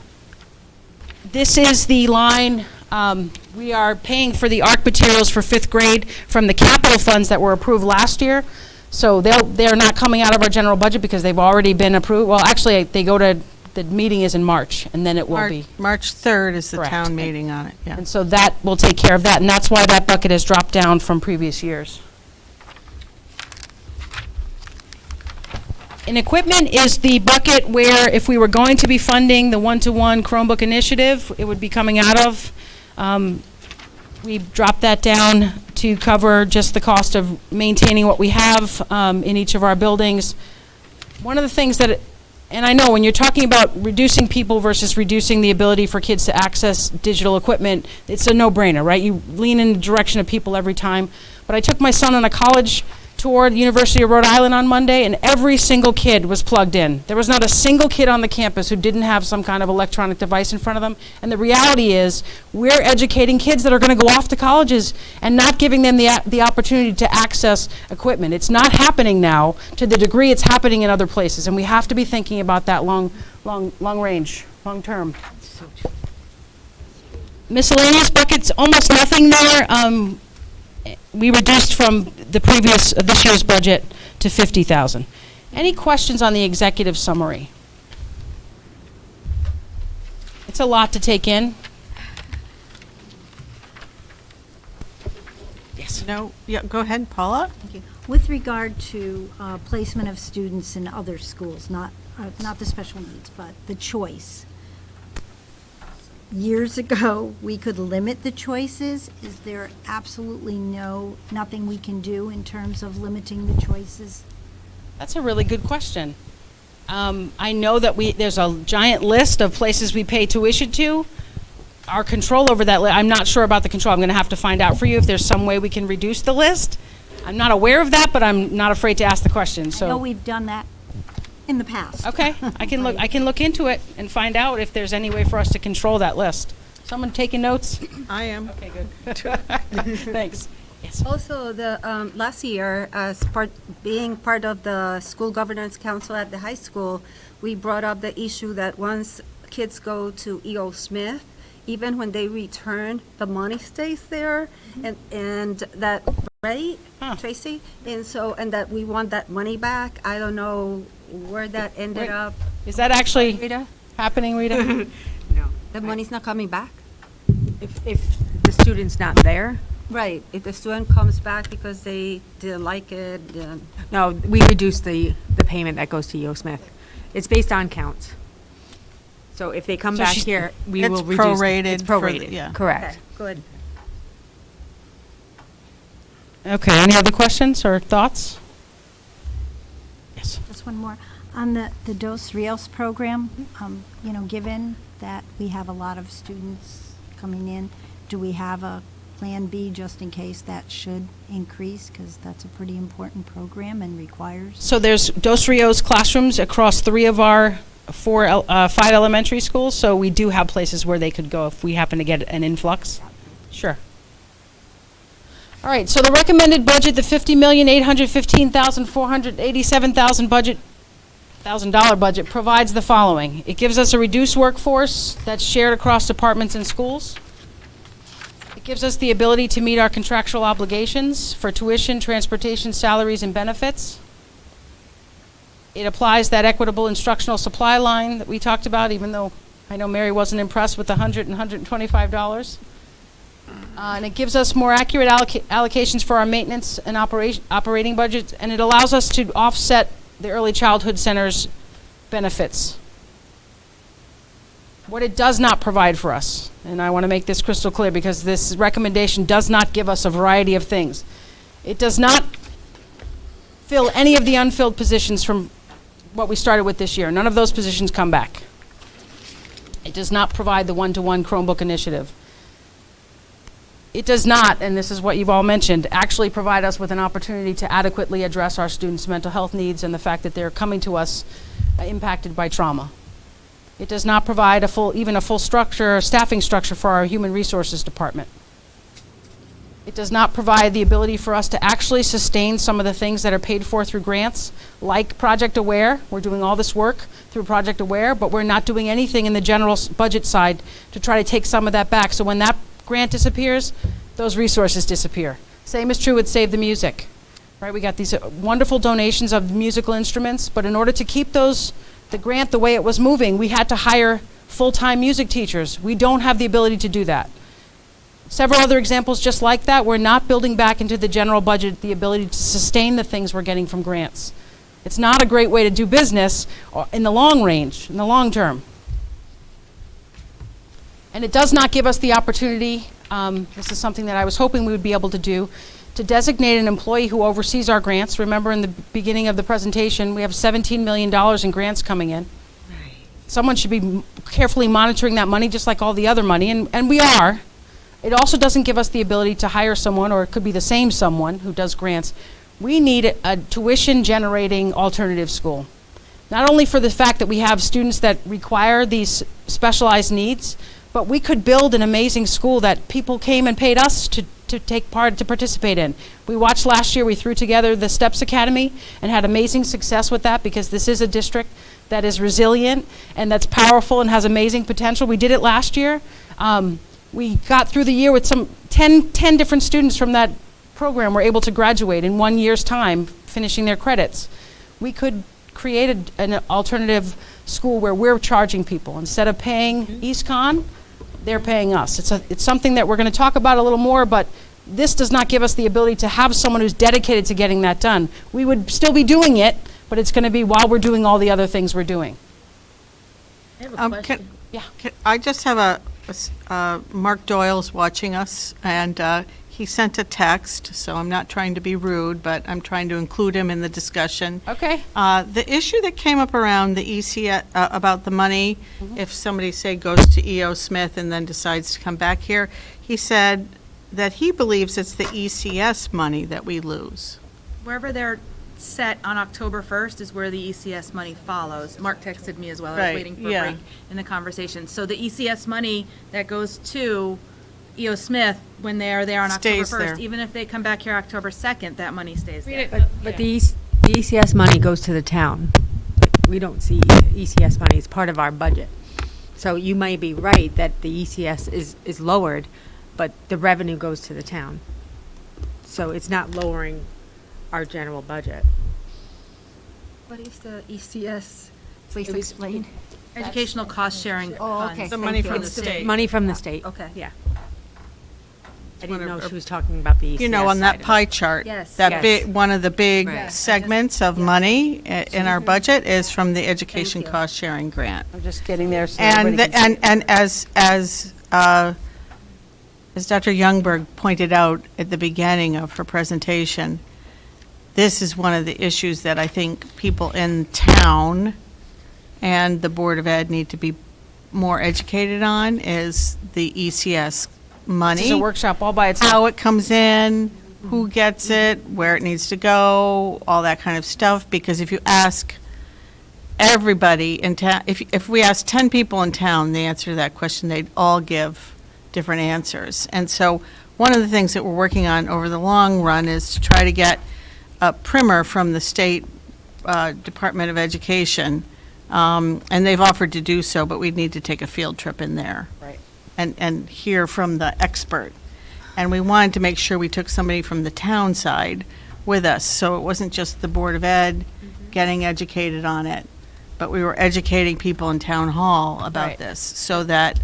this is the line, we are paying for the ARC materials for 5th grade from the capital funds that were approved last year. So they're not coming out of our general budget because they've already been approved. Well, actually, they go to, the meeting is in March, and then it will be. March 3rd is the Correct. town meeting on it, yeah. And so that will take care of that, and that's why that bucket has dropped down from previous years. And equipment is the bucket where if we were going to be funding the one-to-one Chromebook initiative, it would be coming out of. We dropped that down to cover just the cost of maintaining what we have in each of our buildings. One of the things that, and I know when you're talking about reducing people versus reducing the ability for kids to access digital equipment, it's a no-brainer, right? You lean in the direction of people every time. But I took my son on a college tour at the University of Rhode Island on Monday, and every single kid was plugged in. There was not a single kid on the campus who didn't have some kind of electronic device in front of them. And the reality is, we're educating kids that are going to go off to colleges and not giving them the opportunity to access equipment. It's not happening now to the degree it's happening in other places, and we have to be thinking about that long range, long term. Miscellaneous buckets, almost nothing there. We reduced from this year's budget to $50,000. Any questions on the executive summary? It's a lot to take in. Yes. No, yeah, go ahead, Paula. Thank you. With regard to placement of students in other schools, not the special needs, but the choice. Years ago, we could limit the choices. Is there absolutely nothing we can do in terms of limiting the choices? That's a really good question. I know that there's a giant list of places we pay tuition to. Our control over that, I'm not sure about the control. I'm going to have to find out for you if there's some way we can reduce the list. I'm not aware of that, but I'm not afraid to ask the question. I know we've done that in the past. Okay, I can look into it and find out if there's any way for us to control that list. Someone taking notes? I am. Okay, good. Thanks. Yes. Also, the last year, as being part of the school governance council at the high school, we brought up the issue that once kids go to E.O. Smith, even when they return, the money stays there, and that, right, Tracy? And that we want that money back. I don't know where that ended up. Is that actually happening, Rita? No. The money's not coming back? If the student's not there, Right, if the student comes back because they didn't like it, no, we reduce the payment that goes to EO Smith. It's based on counts. So if they come So back she's- here, we It's will reduce. prorated It's for the- prorated, yeah. correct. okay, good. Okay, any other questions or thoughts? Yes. Just one more. On the Dos Rios program, given that we have a lot of students coming in, do we have a Plan B just in case that should increase? Because that's a pretty important program and requires. So there's Dos Rios classrooms across 3 of our 5 elementary schools, so we do have places where they could go if we happen to get an influx. Sure. All right, so the recommended budget, the $50,815,487,000 budget, $1,000 budget, provides the following. It gives us a reduced workforce that's shared across departments and schools. It gives us the ability to meet our contractual obligations for tuition, transportation, salaries, and benefits. It applies that equitable instructional supply line that we talked about, even though I know Mary wasn't impressed with the $100 and $125. And it gives us more accurate allocations for our maintenance and operating budgets, and it allows us to offset the early childhood center's benefits. What it does not provide for us, and I want to make this crystal clear because this recommendation does not give us a variety of things. It does not fill any of the unfilled positions from what we started with this year. None of those positions come back. It does not provide the one-to-one Chromebook initiative. It does not, and this is what you've all mentioned, actually provide us with an opportunity to adequately address our students' mental health needs and the fact that they're coming to us impacted by trauma. It does not provide even a full structure, staffing structure for our human resources department. It does not provide the ability for us to actually sustain some of the things that are paid for through grants, like Project Aware. We're doing all this work through Project Aware, but we're not doing anything in the general budget side to try to take some of that back. So when that grant disappears, those resources disappear. Same is true with Save the Music. Right? We got these wonderful donations of musical instruments, but in order to keep the grant the way it was moving, we had to hire full-time music teachers. We don't have the ability to do that. Several other examples just like that. We're not building back into the general budget the ability to sustain the things we're getting from grants. It's not a great way to do business in the long range, in the long term. And it does not give us the opportunity, this is something that I was hoping we would be able to do, to designate an employee who oversees our grants. Remember in the beginning of the presentation, we have $17 million in grants coming in. Someone should be carefully monitoring that money just like all the other money, and we are. It also doesn't give us the ability to hire someone, or it could be the same someone who does grants. We need a tuition-generating alternative school. Not only for the fact that we have students that require these specialized needs, but we could build an amazing school that people came and paid us to take part, to participate in. We watched last year, we threw together the STEPS Academy and had amazing success with that because this is a district that is resilient and that's powerful and has amazing potential. We did it last year. We got through the year with some 10 different students from that program were able to graduate in 1 year's time, finishing their credits. We could create an alternative school where we're charging people. Instead of paying EastCon, they're paying us. It's something that we're going to talk about a little more, but this does not give us the ability to have someone who's dedicated to getting that done. We would still be doing it, but it's going to be while we're doing all the other things we're doing. I have a question. I just have Mark Doyle's watching us, and he sent a text, so I'm not trying to be rude, but I'm trying to include him in the discussion. Okay. The issue that came up around the ECS, about the money, if somebody, say, goes to EO Smith and then decides to come back here, he said that he believes it's the ECS money that we lose. Wherever they're set on October 1st is where the ECS money follows. Mark texted me as well. I was Right, waiting for a yeah. break in the conversation. So the ECS money that goes to EO Smith when they are there on October Stays 1st, there. even if they come back here October 2nd, that money stays there. But the ECS money goes to the town. We don't see ECS money as part of our budget. So you may be right that the ECS is lowered, but the revenue goes to the town. So it's not lowering our general budget. What is the ECS? Please It was- explain. Educational cost-sharing Oh, okay. funds. The money Thank from you. the state. Money from the state. Okay. Yeah. I didn't Whatever. know she was talking about the ECS You know, on side that of it. pie chart. Yes. That Yes. big, one of the big Right. segments of money in our budget is from the education you. cost-sharing grant. I'm just getting there so And, everybody can see. and as Dr. Youngberg pointed out at the beginning of her presentation, this is one of the issues that I think people in town and the Board of Ed need to be more educated on, is the ECS money. This is a workshop all by itself. How it comes in, who gets it, where it needs to go, all that kind of stuff. Because if you ask everybody in town, if we ask 10 people in town the answer to that question, they'd all give different answers. And so one of the things that we're working on over the long run is to try to get a primer from the state Department of Education. And they've offered to do so, but we'd need to take a field trip in there. Right. And hear from the expert. And we wanted to make sure we took somebody from the town side with us, so it wasn't just the Board of Ed getting educated on it, but we were educating people in town hall about Right. this, so that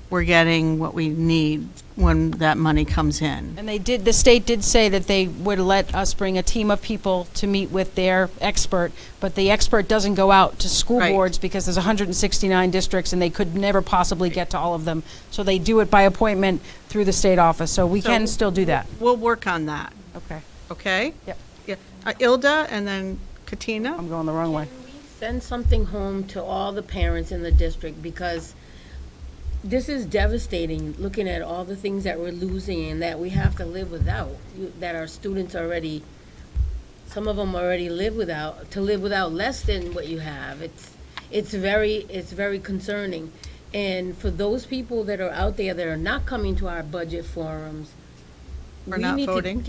we're getting what we need when that money comes in. And the state did say that they would let us bring a team of people to meet with their expert, but the expert doesn't go out to school Right. boards because there's 169 districts and they could never possibly get to all of them. So they do it by appointment through the state office, so we So can still do that. We'll work on that, Okay. okay? Yep. Yeah. Ilda and then Katina? I'm going the wrong way. Send something home to all the parents in the district, because this is devastating, looking at all the things that we're losing and that we have to live without, that our students already, some of them already live without less than what you have. It's very concerning. And for those people that are out there that are not coming to our budget forums, Or we not need to voting.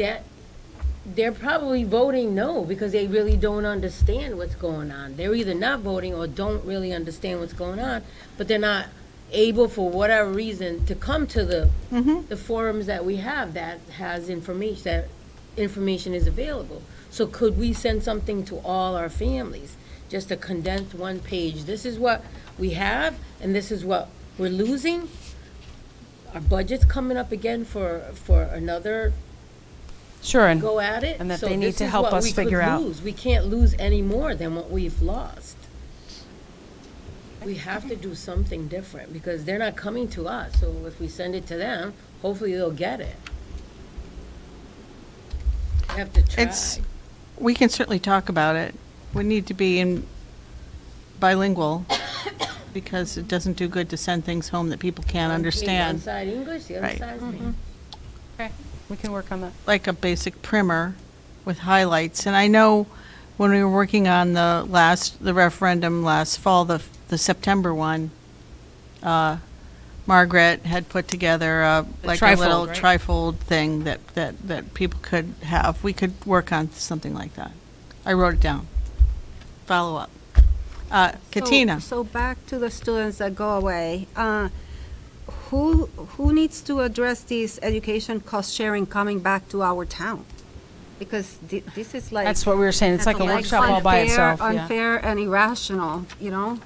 they're probably voting no, because they really don't understand what's going on. They're either not voting or don't really understand what's going on, but they're not able, for whatever reason, to come to the forums that we have that has information, that information is available. So could we send something to all our families, just a condensed one page? This is what we have, and this is what we're losing. Our budget's coming up again for another Sure, and go at it. and that So they need this to is help what us we could figure out. lose. We can't lose any more than what we've lost. We have to do something different, because they're not coming to us. So if we send it to them, hopefully they'll get it. We have to try. We can certainly talk about it. We need to be in bilingual, because it doesn't do good to send things home that people can't One understand. side English, the other Right. side's me. Okay, we can work on that. Like a basic primer with highlights. And I know when we were working on the referendum last fall, the September one, Margaret had put together like a trifold, little right? trifold thing that people could have. We could work on something like that. I wrote it down. Follow up. Katina? So back to the students that go away. Who needs to address these education cost sharing coming back to our town? Because this is like. That's what we were saying, it's like a like workshop all by unfair- itself, yeah. Unfair and irrational, you know?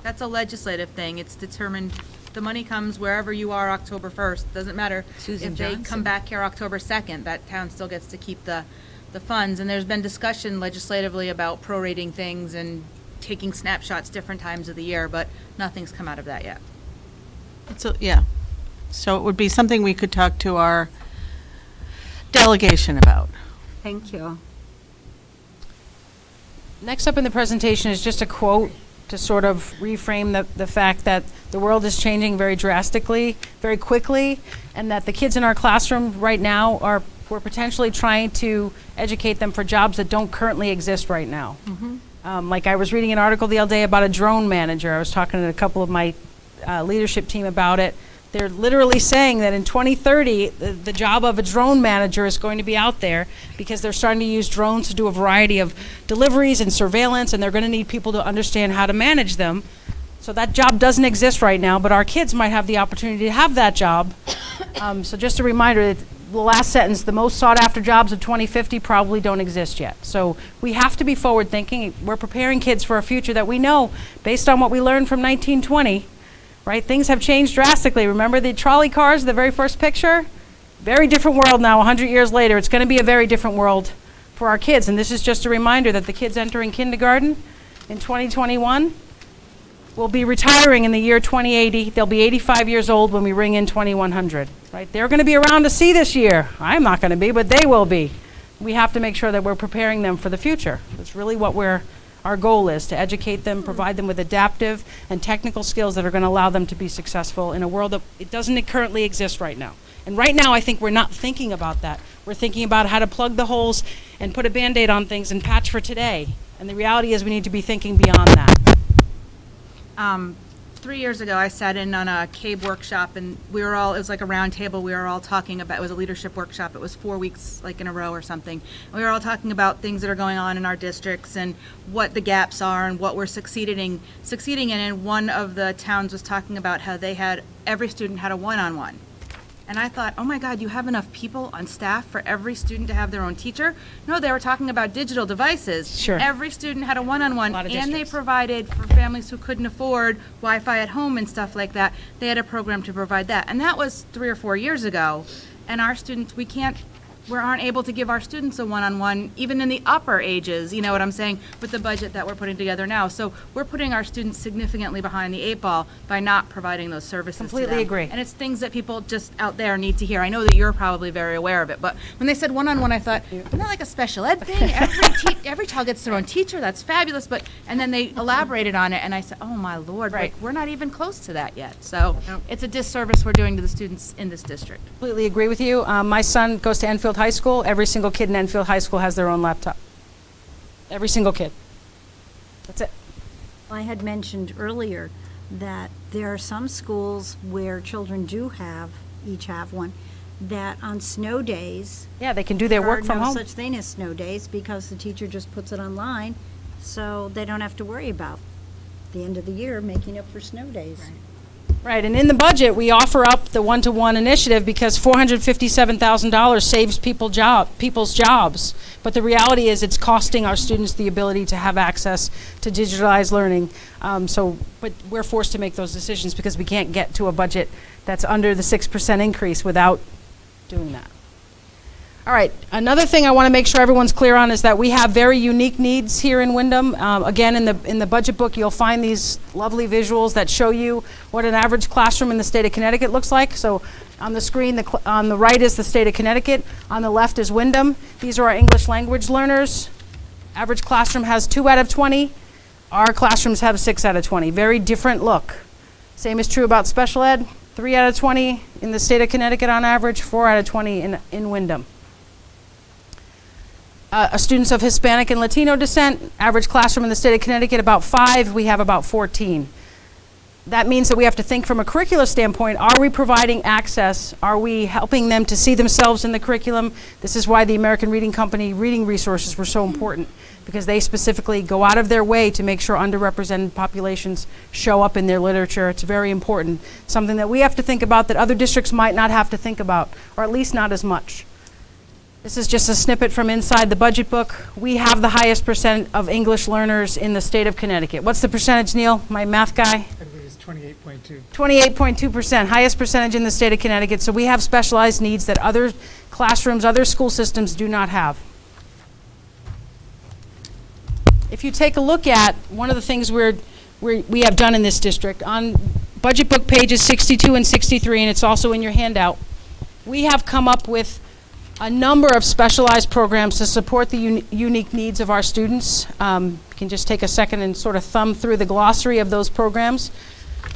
That's a legislative thing. It's determined, the money comes wherever you are October 1st. Doesn't matter Susan if they Johnson. come back here October 2nd, that town still gets to keep the funds. And there's been discussion legislatively about prorating things and taking snapshots different times of the year, but nothing's come out of that yet. Yeah. So it would be something we could talk to our delegation about. Thank you. Next up in the presentation is just a quote to sort of reframe the fact that the world is changing very drastically, very quickly, and that the kids in our classroom right now we're potentially trying to educate them for jobs that don't currently exist right now. Like I was reading an article the other day about a drone manager. I was talking to a couple of my leadership team about it. They're literally saying that in 2030, the job of a drone manager is going to be out there, because they're starting to use drones to do a variety of deliveries and surveillance, and they're going to need people to understand how to manage them. So that job doesn't exist right now, but our kids might have the opportunity to have that job. So just a reminder that the last sentence, the most sought-after jobs of 2050 probably don't exist yet. So we have to be forward-thinking. We're preparing kids for a future that we know, based on what we learned from 1920, right? Things have changed drastically. Remember the trolley cars, the very first picture? Very different world now, 100 years later. It's going to be a very different world for our kids. And this is just a reminder that the kids entering kindergarten in 2021 will be retiring in the year 2080. They'll be 85 years old when we ring in 2100, right? They're going to be around to see this year. I'm not going to be, but they will be. We have to make sure that we're preparing them for the future. That's really what our goal is, to educate them, provide them with adaptive and technical skills that are going to allow them to be successful in a world that it doesn't currently exist right now. And right now, I think we're not thinking about that. We're thinking about how to plug the holes and put a Band-Aid on things and patch for today. And the reality is we need to be thinking beyond that. 3 years ago, I sat in on a CABE workshop, and it was like a round table. We were all talking about, it was a leadership workshop. It was 4 weeks, like in a row or something. And we were all talking about things that are going on in our districts and what the gaps are and what we're succeeding in. And one of the towns was talking about how every student had a one-on-one. And I thought, oh my God, you have enough people on staff for every student to have their own teacher? No, they were talking about digital devices. Sure. Every student had a one-on-one, A lot of and they districts. provided for families who couldn't afford Wi-Fi at home and stuff like that. They had a program to provide that. And that was 3 or 4 years ago. And our students, we aren't able to give our students a one-on-one, even in the upper ages, you know what I'm saying, with the budget that we're putting together now. So we're putting our students significantly behind the 8 ball by not providing those services to Completely them. agree. And it's things that people just out there need to hear. I know that you're probably very aware of it, but when they said one-on-one, I thought, isn't that like a special ed thing? Every child gets their own teacher, that's fabulous, and then they elaborated on it, and I said, oh my Lord, Right. like, we're not even close to that yet. So it's a disservice we're doing to the students in this district. Completely agree with you. My son goes to Enfield High School. Every single kid in Enfield High School has their own laptop. Every single kid. That's it. I had mentioned earlier that there are some schools where children each have one, that on snow days. Yeah, they can do their work from There are home. no such thing as snow days because the teacher just puts it online, so they don't have to worry about the end of the year making up for snow days. Right, and in the budget, we offer up the one-to-one initiative because $457,000 saves people's jobs. But the reality is it's costing our students the ability to have access to digitalized learning. But we're forced to make those decisions because we can't get to a budget that's under the 6% increase without doing that. All right, another thing I want to make sure everyone's clear on is that we have very unique needs here in Windham. Again, in the budget book, you'll find these lovely visuals that show you what an average classroom in the state of Connecticut looks like. So on the screen, on the right is the state of Connecticut. On the left is Windham. These are our English language learners. Average classroom has 2 out of 20. Our classrooms have 6 out of 20. Very different look. Same is true about special ed. 3 out of 20 in the state of Connecticut on average, 4 out of 20 in Windham. Students of Hispanic and Latino descent, average classroom in the state of Connecticut about 5, we have about 14. That means that we have to think from a curricular standpoint, are we providing access? Are we helping them to see themselves in the curriculum? This is why the American Reading Company reading resources were so important, because they specifically go out of their way to make sure underrepresented populations show up in their literature. It's very important, something that we have to think about that other districts might not have to think about, or at least not as much. This is just a snippet from inside the budget book. We have the highest percent of English learners in the state of Connecticut. What's the percentage, Neil, my math guy? I believe it's 28.2. 28.2%, highest percentage in the state of Connecticut. So we have specialized needs that other classrooms, other school systems do not have. If you take a look at one of the things we have done in this district, on budget book pages 62 and 63, and it's also in your handout, we have come up with a number of specialized programs to support the unique needs of our students. You can just take a second and sort of thumb through the glossary of those programs.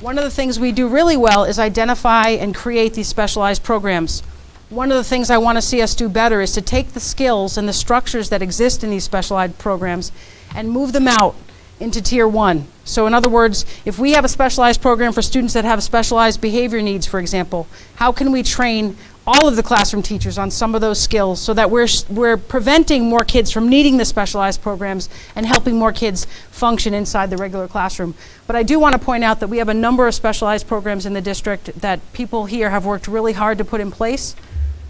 One of the things we do really well is identify and create these specialized programs. One of the things I want to see us do better is to take the skills and the structures that exist in these specialized programs and move them out into Tier 1. So in other words, if we have a specialized program for students that have specialized behavior needs, for example, how can we train all of the classroom teachers on some of those skills so that we're preventing more kids from needing the specialized programs and helping more kids function inside the regular classroom. But I do want to point out that we have a number of specialized programs in the district that people here have worked really hard to put in place.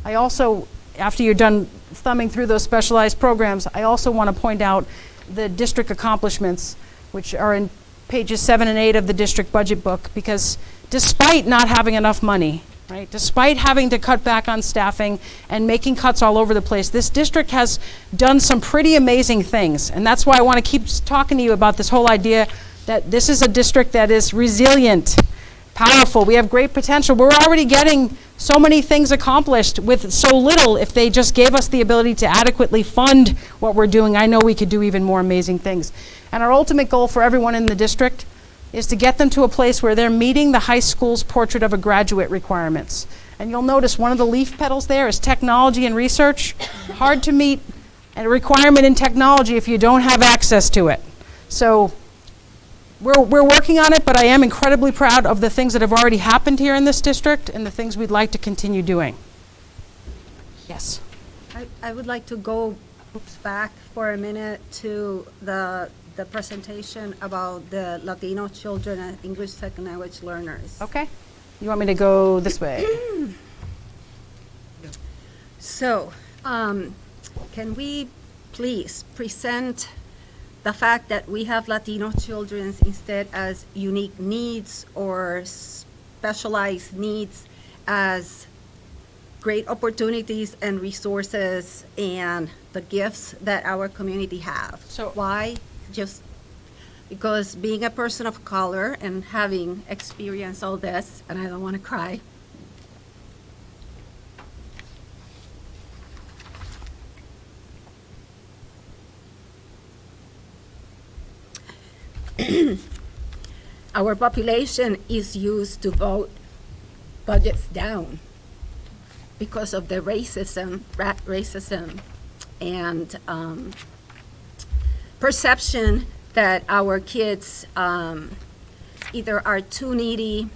I also, after you're done thumbing through those specialized programs, I also want to point out the district accomplishments, which are in pages 7 and 8 of the district budget book, because despite not having enough money, right, despite having to cut back on staffing and making cuts all over the place, this district has done some pretty amazing things. And that's why I want to keep talking to you about this whole idea that this is a district that is resilient, powerful. We have great potential. We're already getting so many things accomplished with so little. If they just gave us the ability to adequately fund what we're doing, I know we could do even more amazing things. And our ultimate goal for everyone in the district is to get them to a place where they're meeting the high school's portrait of a graduate requirements. And you'll notice one of the leaf petals there is technology and research. Hard to meet a requirement in technology if you don't have access to it. So we're working on it, but I am incredibly proud of the things that have already happened here in this district and the things we'd like to continue doing. Yes. I would like to go back for a minute to the presentation about the Latino children and English second language learners. Okay. You want me to go this way? So, can we please present the fact that we have Latino children instead as unique needs or specialized needs as great opportunities and resources and the gifts that our community have? So- why? Just because being a person of color and having experienced all this, and I don't want to cry. Our population is used to vote budgets down because of the racism and perception that our kids either are too needy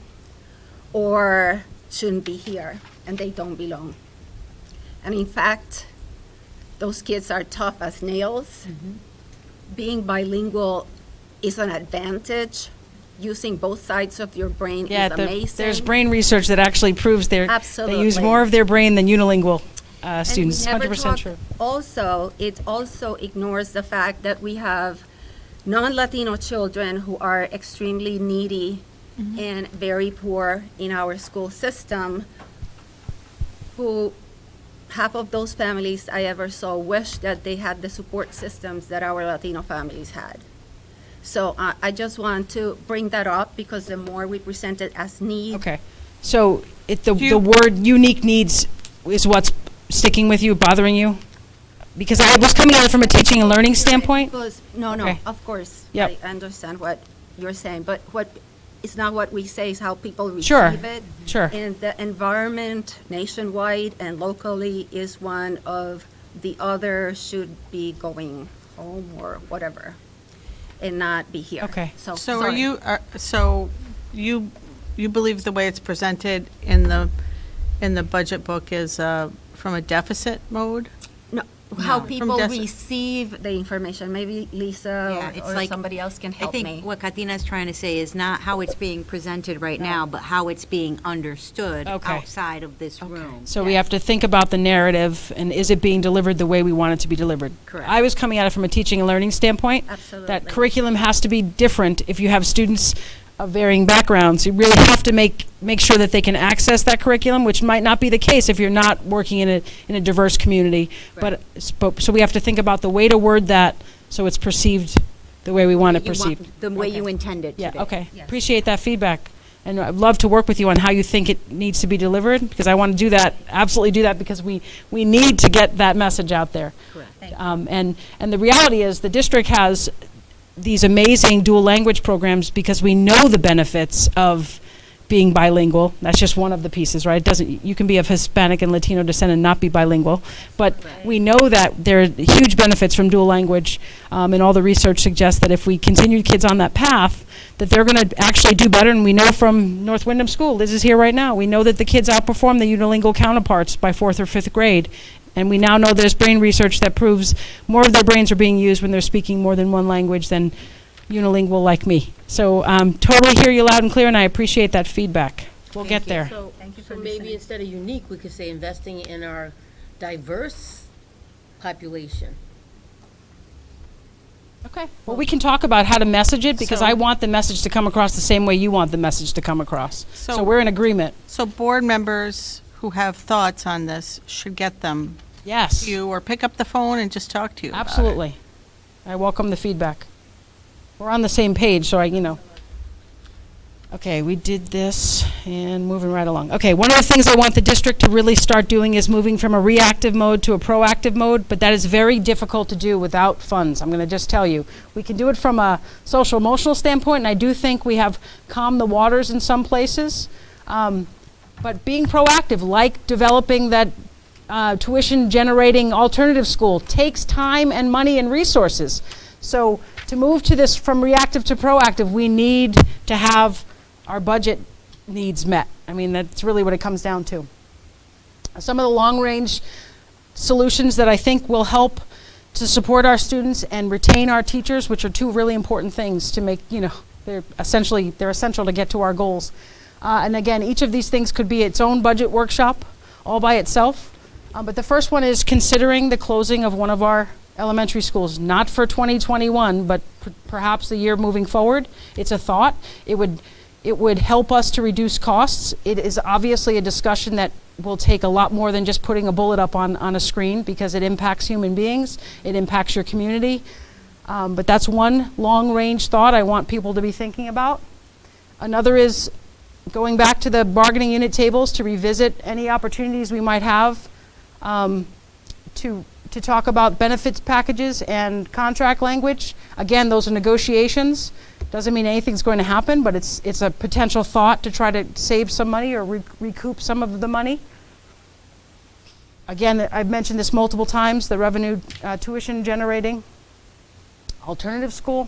or shouldn't be here and they don't belong. And in fact, those kids are tough as nails. Being bilingual is an advantage. Using both sides of your brain is amazing. There's brain research that actually proves they use Absolutely. more of their brain than unilingual students. And we 100% never true. talk, also, it also ignores the fact that we have non-Latino children who are extremely needy and very poor in our school system, who half of those families I ever saw wish that they had the support systems that our Latino families had. So I just want to bring that up because the more we present it as need. Okay. So the word unique needs is what's sticking with you, bothering you? Because I was coming at it from a teaching and learning standpoint. No, Okay. of course. Yep. I understand what you're saying, but it's not what we say, it's how people receive Sure. it. Sure. And the environment nationwide and locally is one of the other should be going home or whatever and not be here. Okay. So So are sorry. you, so you believe the way it's presented in the budget book is from a deficit mode? No, how From people deficit. receive the information. Maybe Lisa It's or like somebody else can help I me. think what Katina's trying to say is not how it's being presented right now, but how it's being understood Okay. outside of this room. So we have to think about the narrative and is it being delivered the way we want it to be delivered? Correct. I was coming at it from a teaching and learning standpoint. That Absolutely. curriculum has to be different if you have students of varying backgrounds. You really have to make sure that they can access that curriculum, which might not be the case if you're not working in a diverse community. But so we have to think about the way to word that so it's perceived the way we want it perceived. The way Okay. you intend it to Yeah, be. okay. Yes. Appreciate that feedback. And I'd love to work with you on how you think it needs to be delivered, because I want to do that, absolutely do that, because we need to get that message out there. Correct. And the reality is, the district has these amazing dual language programs because we know the benefits of being bilingual. That's just one of the pieces, right? It doesn't, you can be of Hispanic and Latino descent and not be bilingual. But we know that there are huge benefits from dual language, and all the research suggests that if we continue kids on that path, that they're going to actually do better. And we know from North Windham School, Liz is here right now, we know that the kids outperform the unilingual counterparts by 4th or 5th grade. And we now know there's brain research that proves more of their brains are being used when they're speaking more than one language than unilingual like me. So totally hear you loud and clear, and I appreciate that feedback. We'll get there. So, Thank you for so maybe listening. instead of unique, we could say investing in our diverse population. Okay. Well, we can talk about how to message it, because So- I want the message to come across the same way you want the message to come across. So- So we're in agreement. So board members who have thoughts on this should get them Yes. to you or pick up the phone and just talk to you about it. Absolutely. I welcome the feedback. We're on the same page, so Okay, we did this, and moving right along. Okay, one of the things I want the district to really start doing is moving from a reactive mode to a proactive mode, but that is very difficult to do without funds. I'm going to just tell you. We can do it from a social emotional standpoint, and I do think we have calmed the waters in some places. But being proactive, like developing that tuition generating alternative school, takes time and money and resources. So to move to this from reactive to proactive, we need to have our budget needs met. I mean, that's really what it comes down to. Some of the long-range solutions that I think will help to support our students and retain our teachers, which are two really important things to make, they're essential to get to our goals. And again, each of these things could be its own budget workshop all by itself. But the first one is considering the closing of one of our elementary schools, not for 2021, but perhaps the year moving forward. It's a thought. It would help us to reduce costs. It is obviously a discussion that will take a lot more than just putting a bullet up on a screen, because it impacts human beings. It impacts your community. But that's one long-range thought I want people to be thinking about. Another is going back to the bargaining unit tables to revisit any opportunities we might have to talk about benefits packages and contract language. Again, those are negotiations. Doesn't mean anything's going to happen, but it's a potential thought to try to save some money or recoup some of the money. Again, I've mentioned this multiple times, the revenue tuition generating alternative school.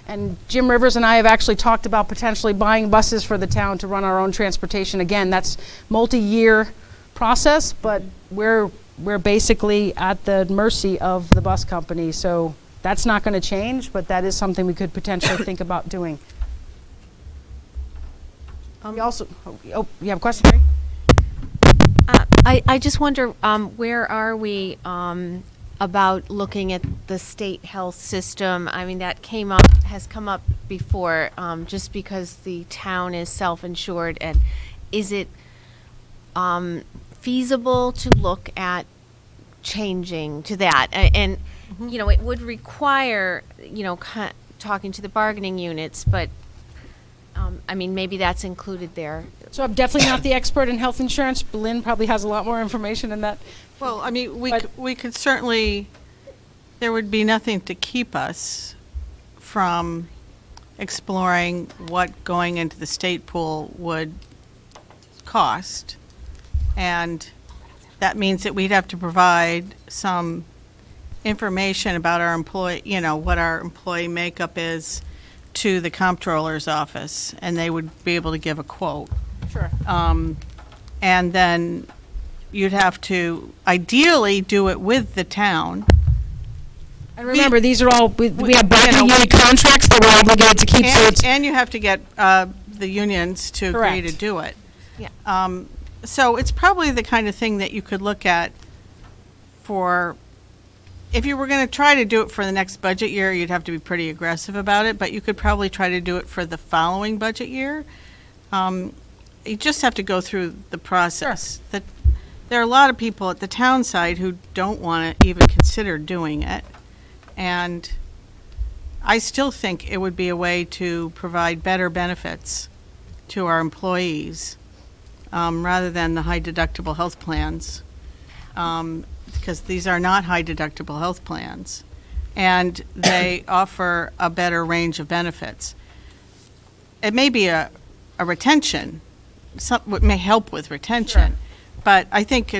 And Jim Rivers and I have actually talked about potentially buying buses for the town to run our own transportation. Again, that's multi-year process, but we're basically at the mercy of the bus company. So that's not going to change, but that is something we could potentially think about doing. We also, you have a question, Ray? I just wonder, where are we about looking at the state health system? I mean, that has come up before, just because the town is self-insured, and is it feasible to look at changing to that? And it would require, talking to the bargaining units, but I mean, maybe that's included there. So I'm definitely not the expert in health insurance. Lynn probably has a lot more information in that. Well, I mean, we could certainly, there would be nothing to keep us from exploring what going into the state pool would cost. And that means that we'd have to provide some information about our employee, what our employee makeup is to the comptroller's office, and they would be able to give a quote. Sure. And then you'd have to ideally do it with the town. And remember, these are all, we have bargaining unit contracts that we're obligated to keep, so it's. And you have to get the unions to agree Correct. to do it. Yeah. So it's probably the kind of thing that you could look at for, if you were going to try to do it for the next budget year, you'd have to be pretty aggressive about it, but you could probably try to do it for the following budget year. You just have to go through the process. That there are a lot of people at the town side who don't want to even consider doing it. And I still think it would be a way to provide better benefits to our employees, rather than the high deductible health plans, because these are not high deductible health plans, and they offer a better range of benefits. It may be a retention, what may help with retention, but I think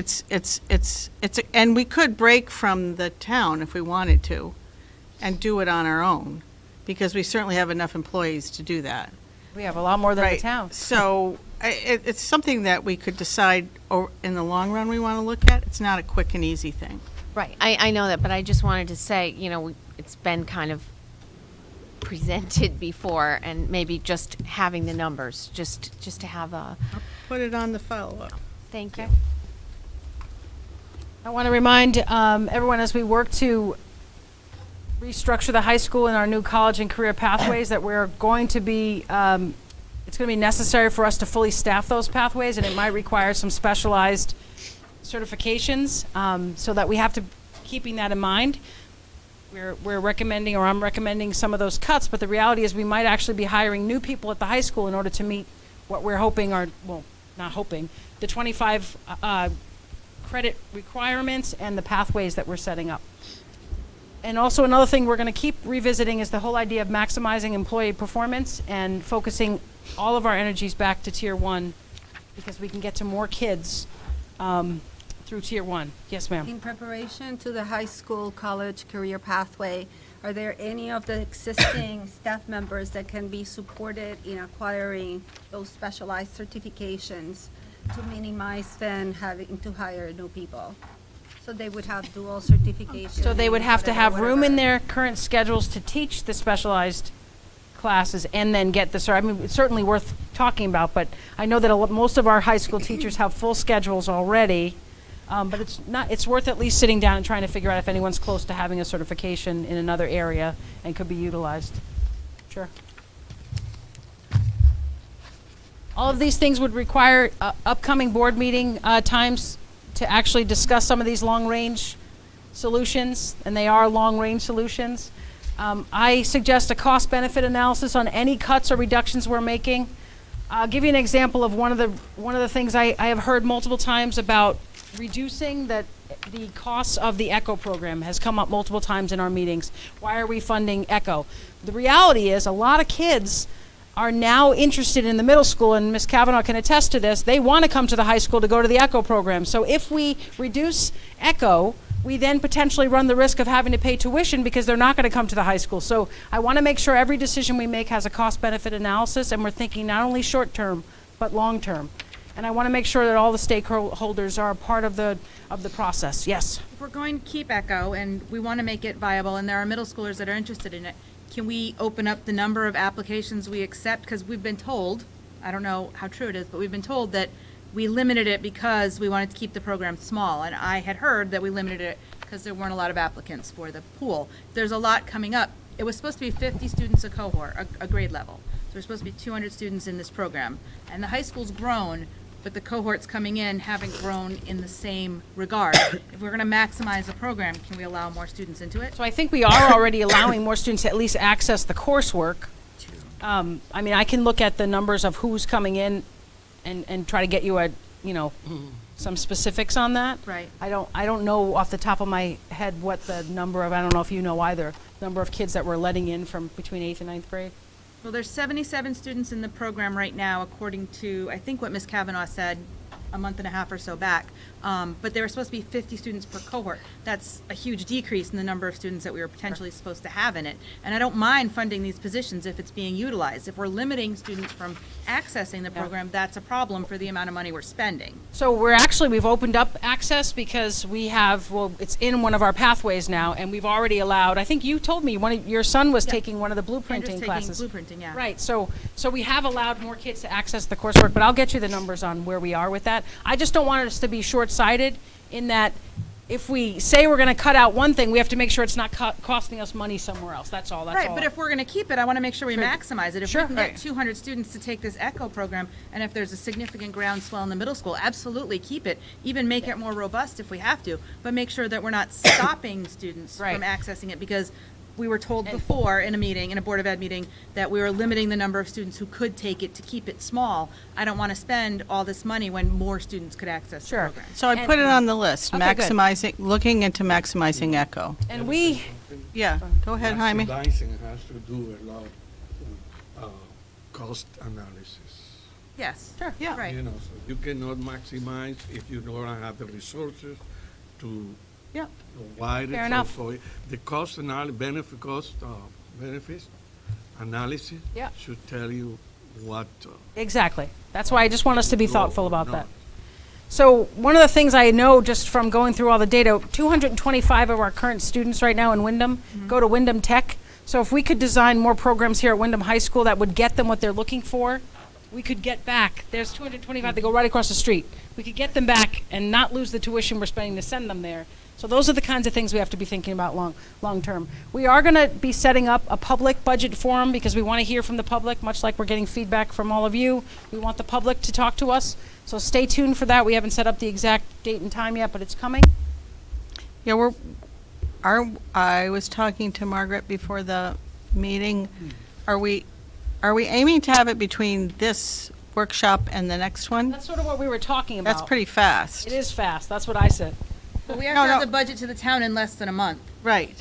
and we could break from the town if we wanted to, and do it on our own, because we certainly have enough employees to do that. We have a lot more than the town. So it's something that we could decide in the long run we want to look at. It's not a quick and easy thing. Right. I know that, but I just wanted to say, it's been kind of presented before, and maybe just having the numbers, just to have a, Put it on the follow-up. thank you. I want to remind everyone as we work to restructure the high school and our new college and career pathways that we're going to be, it's going to be necessary for us to fully staff those pathways, and it might require some specialized certifications, so that we have to, keeping that in mind, we're recommending, or I'm recommending some of those cuts, but the reality is we might actually be hiring new people at the high school in order to meet what we're hoping are, well, not hoping, the 25 credit requirements and the pathways that we're setting up. And also another thing we're going to keep revisiting is the whole idea of maximizing employee performance and focusing all of our energies back to Tier 1, because we can get to more kids through Tier 1. Yes, ma'am. In preparation to the high school, college, career pathway, are there any of the existing staff members that can be supported in acquiring those specialized certifications to minimize then having to hire new people? So they would have dual certification. So they would have to whatever, have room in whatever. their current schedules to teach the specialized classes and then get the, I mean, it's certainly worth talking about, but I know that most of our high school teachers have full schedules already, but it's worth at least sitting down and trying to figure out if anyone's close to having a certification in another area and could be utilized. Sure. All of these things would require upcoming board meeting times to actually discuss some of these long-range solutions, and they are long-range solutions. I suggest a cost-benefit analysis on any cuts or reductions we're making. I'll give you an example of one of the things I have heard multiple times about reducing the costs of the ECHO program has come up multiple times in our meetings. Why are we funding ECHO? The reality is a lot of kids are now interested in the middle school, and Ms. Kavanaugh can attest to this. They want to come to the high school to go to the ECHO program. So if we reduce ECHO, we then potentially run the risk of having to pay tuition because they're not going to come to the high school. So I want to make sure every decision we make has a cost-benefit analysis, and we're thinking not only short-term, but long-term. And I want to make sure that all the stakeholders are a part of the process. Yes? If we're going to keep ECHO and we want to make it viable, and there are middle schoolers that are interested in it, can we open up the number of applications we accept? Because we've been told, I don't know how true it is, but we've been told that we limited it because we wanted to keep the program small. And I had heard that we limited it because there weren't a lot of applicants for the pool. There's a lot coming up. It was supposed to be 50 students a cohort, a grade level. So there's supposed to be 200 students in this program. And the high school's grown, but the cohorts coming in haven't grown in the same regard. If we're going to maximize the program, can we allow more students into it? So I think we are already allowing more students to at least access the coursework. I mean, I can look at the numbers of who's coming in and try to get you some specifics on that. Right. I don't know off the top of my head what the number of, I don't know if you know either, number of kids that we're letting in from between 8th and 9th grade. Well, there's 77 students in the program right now, according to, I think what Ms. Kavanaugh said a month and a half or so back. But there were supposed to be 50 students per cohort. That's a huge decrease in the number of students that we were potentially supposed to have in it. And I don't mind funding these positions if it's being utilized. If we're limiting students from accessing the program, that's a problem for the amount of money we're spending. So we've opened up access because we have, it's in one of our pathways now, and we've already allowed, I think you told me your son was taking one of the blueprinting classes. Blueprinting, yeah. Right, so we have allowed more kids to access the coursework, but I'll get you the numbers on where we are with that. I just don't want us to be short-sighted in that if we say we're going to cut out one thing, we have to make sure it's not costing us money somewhere else. That's all. Right, but if we're going to keep it, I want to make sure we maximize it. If we can Right. get 200 students to take this ECHO program, and if there's a significant groundswell in the middle school, absolutely keep it. Even make it more robust if we have to, but make sure that we're not stopping students from accessing it, because we were told before in a Board of Ed meeting, that we were limiting the number of students who could take it to keep it small. I don't want to spend all this money when more students could access the program. So I put it on the list, Okay, good. looking into maximizing ECHO. And we, Yeah, go ahead, Jaime. Maximizing has to do a lot with cost analysis. Yes, Sure. yeah, right. You know, so you cannot maximize if you don't have the resources to Yeah. provide it. Fair enough. So the cost benefits analysis Yeah. should tell you what. exactly. That's why I just want us to be go thoughtful or about not. that. So one of the things I know just from going through all the data, 225 of our current students right now in Windham go to Windham Tech. So if we could design more programs here at Windham High School that would get them what they're looking for, we could get back, there's 225, they go right across the street. We could get them back and not lose the tuition we're spending to send them there. So those are the kinds of things we have to be thinking about long term. We are going to be setting up a public budget forum because we want to hear from the public, much like we're getting feedback from all of you. We want the public to talk to us. So stay tuned for that. We haven't set up the exact date and time yet, but it's coming. Yeah, I was talking to Margaret before the meeting. Are we aiming to have it between this workshop and the next one? That's sort of what we were talking about. That's pretty fast. It is fast. That's what I said. But we have No, to have no. the budget to the town in less than a month. Right.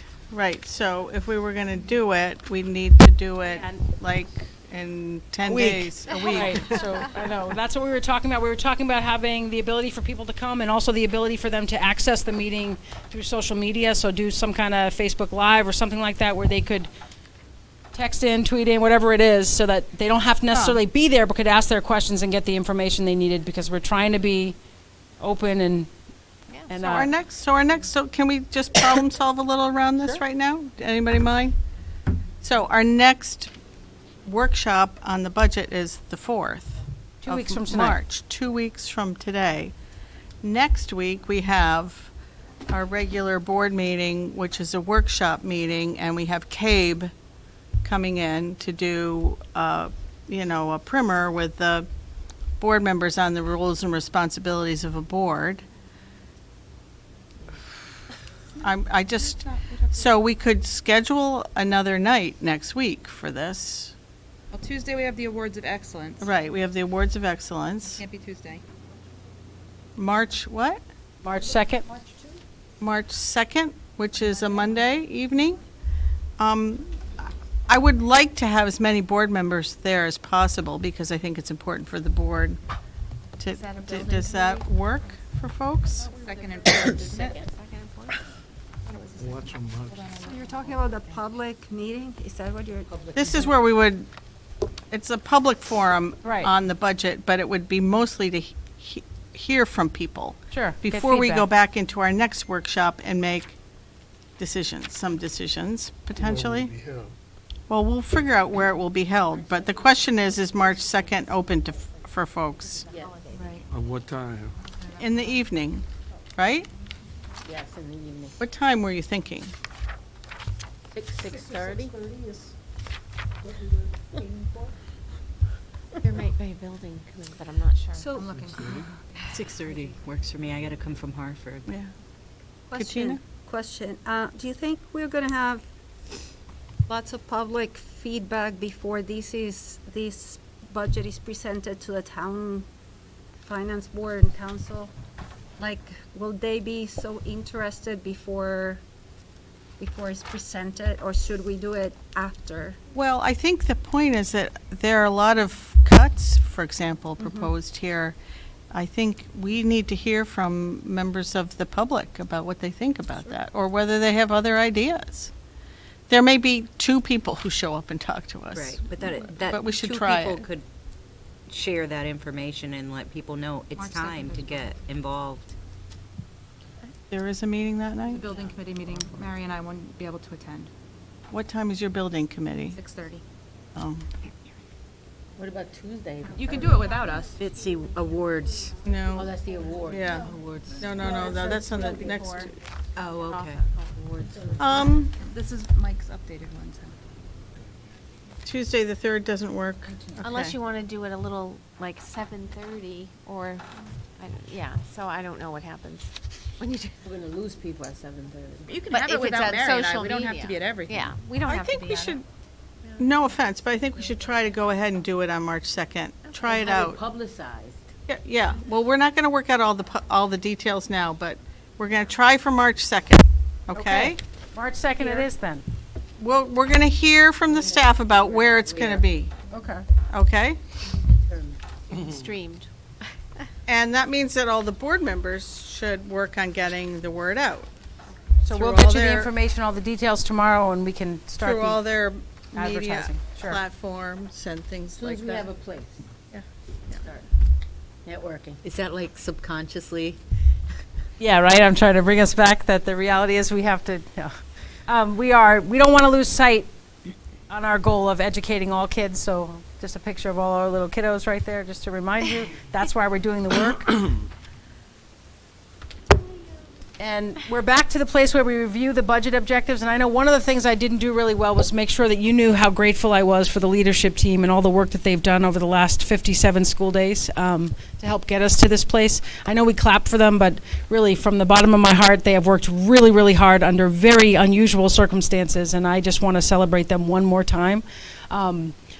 So if we were going to do it, we need to do it like in 10 days, a week. Right, so I know, that's what we were talking about. We were talking about having the ability for people to come and also the ability for them to access the meeting through social media, so do some kind of Facebook Live or something like that where they could text in, tweet in, whatever it is, so that they don't have to necessarily be there but could ask their questions and get the information they needed, because we're trying to be open and So can we just problem solve a little around this right now? Anybody mind? So our next workshop on the budget is the 4th. 2 of weeks from tonight. March, 2 weeks from today. Next week, we have our regular board meeting, which is a workshop meeting, and we have CABE coming in to do, a primer with the board members on the rules and responsibilities of a board. So we could schedule another night next week for this. Well, Tuesday we have the Awards of Excellence. Right, we have the Awards of Excellence. Can't be Tuesday. March what? March 2nd. March 2nd, which is a Monday evening. I would like to have as many board members there as possible because I think it's important for the board to, Is that a building does that work for folks? Second and fourth, isn't it? Second and fourth? Watch them much. So you're talking about the public meeting? Is that what you're? This is where we would, it's a public forum Right. on the budget, but it would be mostly to hear from people. Sure, get Before we go feedback. back into our next workshop and make some decisions, potentially. Yeah. Well, we'll figure out where it will be held, but the question is March 2nd open for folks? At what time? In the evening, right? Yes, in the evening. What time were you thinking? 6:30? There might be a building committee, but I'm not sure. So, 6:30 works for me. I got to come from Hartford. Yeah. question. Do you think we're going to have lots of public feedback before this budget is presented to the town finance board and council? Like, will they be so interested before it's presented, or should we do it after? Well, I think the point is that there are a lot of cuts, for example, proposed here. I think we need to hear from members of the public about what they think about that, or whether they have other ideas. There may be 2 people who show up and talk to us. Right, but But we should 2 try people it. could share that information and let people know it's March time 2nd to as get involved. There is a meeting that The night? building committee meeting, Mary and I wouldn't be able to attend. What time is your building committee? 6:30. Oh, What about Tuesday? You can do it without us. It's the awards. Oh, no, that's the award. yeah. Awards. No, that's on the next. Oh, okay. Awards. This is Mike's updated one, so. Tuesday, the 3rd doesn't work. Unless Okay. you want to do it a little like 7:30 or, so I don't know what happens when you do. We're gonna lose people at 7:30. You can But have if it it's without on Mary and I. social We don't have to media. be at everything. Yeah, we don't I have to think be we on it. should, no offense, but I think we should try to go ahead and do it on March 2nd. Try it Have out. publicized. Yeah, well, we're not going to work out all the details now, but we're going to try for March 2nd, okay? March 2nd it is then. Well, we're going to hear from the staff about where it's going to be, Okay. okay? Streamed. And that means that all the board members should work on getting the word out. So Through we'll all get you the their- information, all the details tomorrow, and we can start Through all the, their media advertising, sure. platforms and things As soon like as we have a that. place. Yeah. Start networking. Is that like subconsciously? yeah, right, I'm trying to bring us back that the reality is we have to, we don't want to lose sight on our goal of educating all kids. So just a picture of all our little kiddos right there, just to remind you, that's why we're doing the work. And we're back to the place where we review the budget objectives. And I know one of the things I didn't do really well was make sure that you knew how grateful I was for the leadership team and all the work that they've done over the last 57 school days to help get us to this place. I know we clap for them, but really from the bottom of my heart, they have worked really, really hard under very unusual circumstances. And I just want to celebrate them one more time.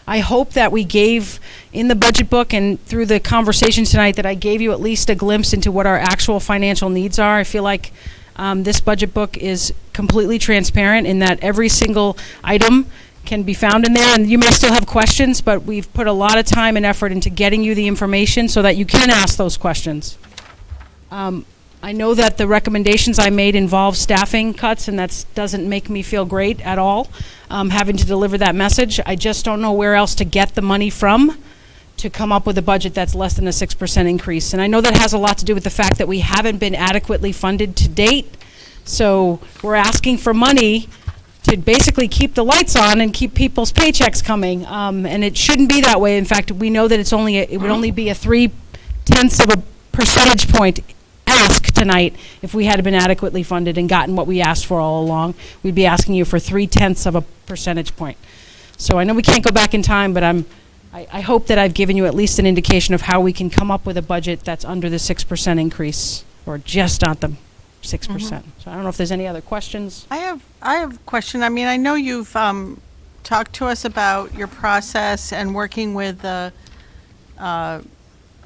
I hope that we gave in the budget book and through the conversation tonight that I gave you at least a glimpse into what our actual financial needs are. I feel like this budget book is completely transparent in that every single item can be found in there, and you may still have questions, but we've put a lot of time and effort into getting you the information so that you can ask those questions. I know that the recommendations I made involve staffing cuts, and that doesn't make me feel great at all, having to deliver that message. I just don't know where else to get the money from to come up with a budget that's less than a 6% increase. And I know that has a lot to do with the fact that we haven't been adequately funded to date. So we're asking for money to basically keep the lights on and keep people's paychecks coming. And it shouldn't be that way. In fact, we know that it would only be a 0.3 percentage point ask tonight if we had been adequately funded and gotten what we asked for all along. We'd be asking you for 0.3 percentage point. So I know we can't go back in time, but I hope that I've given you at least an indication of how we can come up with a budget that's under the 6% increase, or just not the 6%. So I don't know if there's any other questions. I have a question. I mean, I know you've talked to us about your process and working with the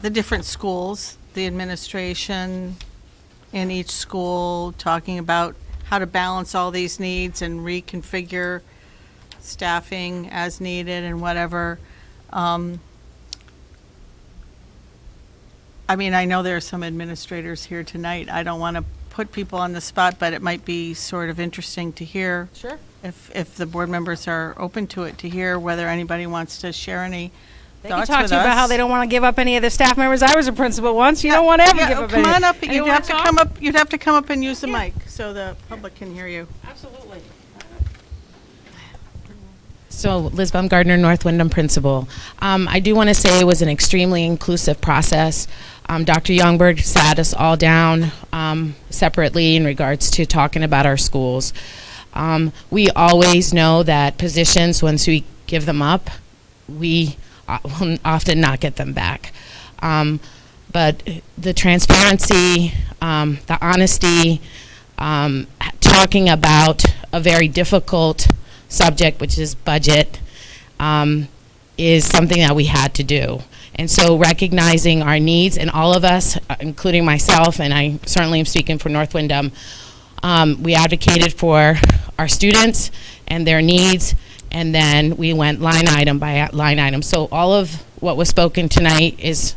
different schools, the administration in each school, talking about how to balance all these needs and reconfigure staffing as needed and whatever. I mean, I know there are some administrators here tonight. I don't want to put people on the spot, but it might be sort of interesting to hear. Sure. If the board members are open to it, to hear whether anybody wants to share any They can thoughts talk with to you about us. how they don't want to give up any of their staff members. I was a principal once. You don't want to ever give up Come any. on up. Anyone You'd wanna have to talk? come up. You'd have to come up and use the mic so the public can hear you. Absolutely. So, Liz Baumgardner, North Windham principal. I do want to say it was an extremely inclusive process. Dr. Youngberg sat us all down separately in regards to talking about our schools. We always know that positions, once we give them up, we will often not get them back. But the transparency, the honesty, talking about a very difficult subject, which is budget, is something that we had to do. And so recognizing our needs, and all of us, including myself, and I certainly am speaking for North Windham, we advocated for our students and their needs, and then we went line item by line item. So all of what was spoken tonight is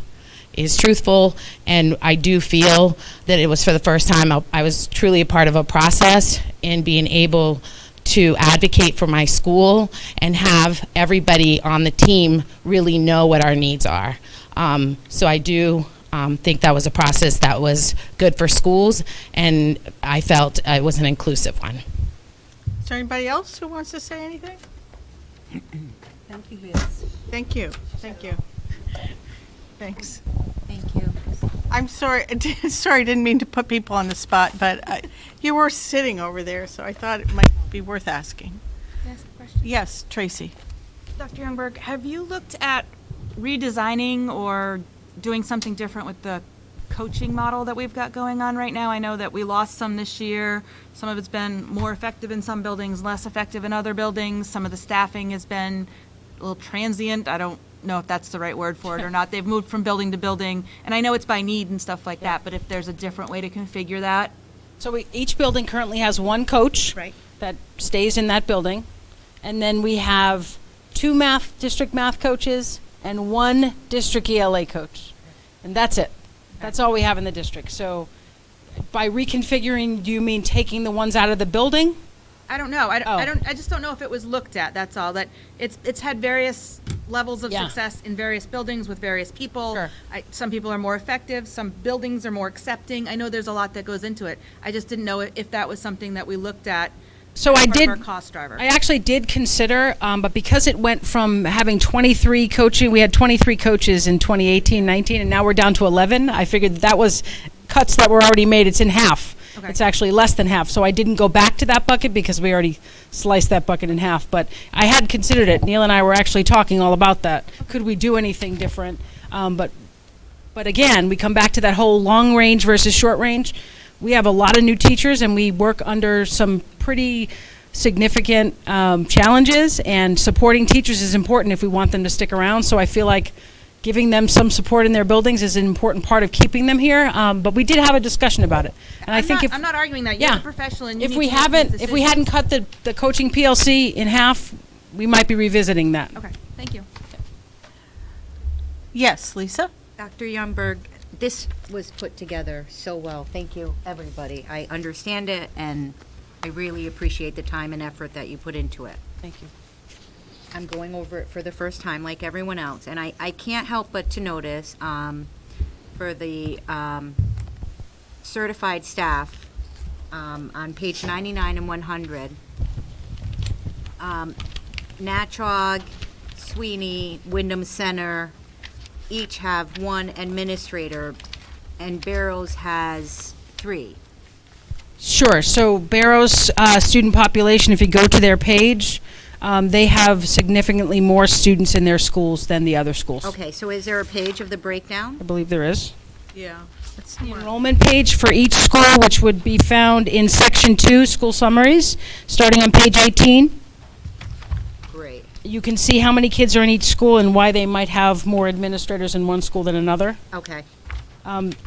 truthful, and I do feel that it was for the first time I was truly a part of a process in being able to advocate for my school and have everybody on the team really know what our needs are. So I do think that was a process that was good for schools, and I felt it was an inclusive one. Is there anybody else who wants to say anything? Thank you, Liz. Thank you. Thank you. Thanks. Thank you. I'm sorry. Sorry, didn't mean to put people on the spot, but you were sitting over there, so I thought it might be worth asking. Can I ask a question? Yes, Tracy. Dr. Youngberg, have you looked at redesigning or doing something different with the coaching model that we've got going on right now? I know that we lost some this year. Some of it's been more effective in some buildings, less effective in other buildings. Some of the staffing has been a little transient. I don't know if that's the right word for it or not. They've moved from building to building, and I know it's by need and stuff like that, but if there's a different way to configure that. So each building currently has one coach that stays in that building, and then we have 2 district math coaches and 1 district ELA coach, and that's it. That's all we have in the district. So by reconfiguring, do you mean taking the ones out of the building? I don't know. I just don't know if it was looked at. That's all. That it's had various levels of success in various buildings with various people. Sure. Some people are more effective. Some buildings are more accepting. I know there's a lot that goes into it. I just didn't know if that was something that we looked at So I Part of did. our cost driver. I actually did consider, but because it went from having 23 coaching, we had 23 coaches in 2018, 19, and now we're down to 11. I figured that was cuts that were already made. It's in half. Okay. It's actually less than half. So I didn't go back to that bucket because we already sliced that bucket in half. But I had considered it. Neil and I were actually talking all about that. Could we do anything different? But again, we come back to that whole long range versus short range. We have a lot of new teachers, and we work under some pretty significant challenges, and supporting teachers is important if we want them to stick around. So I feel like giving them some support in their buildings is an important part of keeping them here. But we did have a discussion about it, and I think I'm not arguing that. You're a professional, and you if need we to make these haven't, if we hadn't cut the coaching PLC in half, we might be revisiting that. Okay, thank you. Yes, Lisa? Dr. Youngberg, this was put together so well. Thank you, everybody. I understand it, and I really appreciate the time and effort that you put into it. Thank you. I'm going over it for the first time, like everyone else, and I can't help but to notice for the certified staff on page 99 and 100, Natrog, Sweeney, Windham Center each have one administrator, and Barrows has 3. Sure. So Barrow's student population, if you go to their page, they have significantly more students in their schools than the other schools. Okay, so is there a page of the breakdown? I believe there is. Yeah. It's the enrollment page for each school, which would be found in section 2, school summaries, starting on page 18. Great. You can see how many kids are in each school and why they might have more administrators in one school than another. Okay.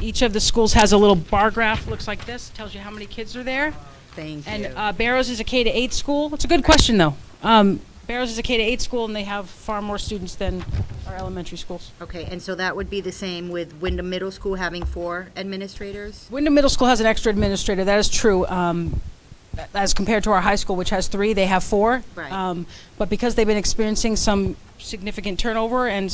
Each of the schools has a little bar graph, looks like this, tells you how many kids are there. Thank you. And Barrows is a K-8 school. It's a good question, though. Barrows is a K-8 school, and they have far more students than our elementary schools. Okay, and so that would be the same with Windham Middle School having 4 administrators? Wyndham Middle School has an extra administrator. That is true. As compared to our high school, which has 3, they have 4. Right. But because they've been experiencing some significant turnover and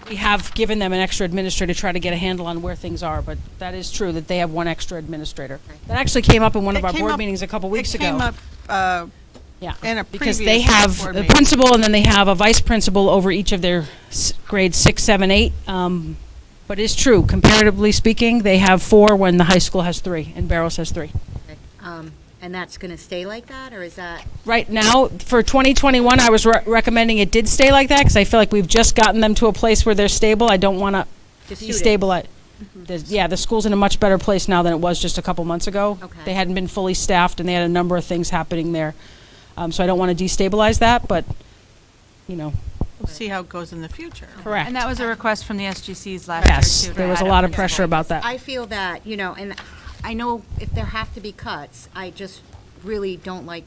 we have given them an extra administrator to try to get a handle on where things are. But that is true that they have 1 extra administrator. Okay. That actually came up in one of It our came board up- meetings a couple weeks It ago. came up Yeah, in a because previous they have board a meeting. principal and then they have a vice principal over each of their grades 6, 7, 8. But it's true, comparatively speaking, they have 4 when the high school has 3 and Barrows has 3. Okay. And that's going to stay like that, or is that? Right now, for 2021, I was recommending it did stay like that because I feel like we've just gotten them to a place where they're stable. I don't want to destabilize. The school's in a much better place now than it was just a couple months ago. Okay. They hadn't been fully staffed and they had a number of things happening there. So I don't want to destabilize that, but, We'll see how it goes in the future. correct. And that was a request from the SGCs last year, Yes, too. to there was a add lot of principal. pressure about that. I feel that, and I know if there have to be cuts, I just really don't like,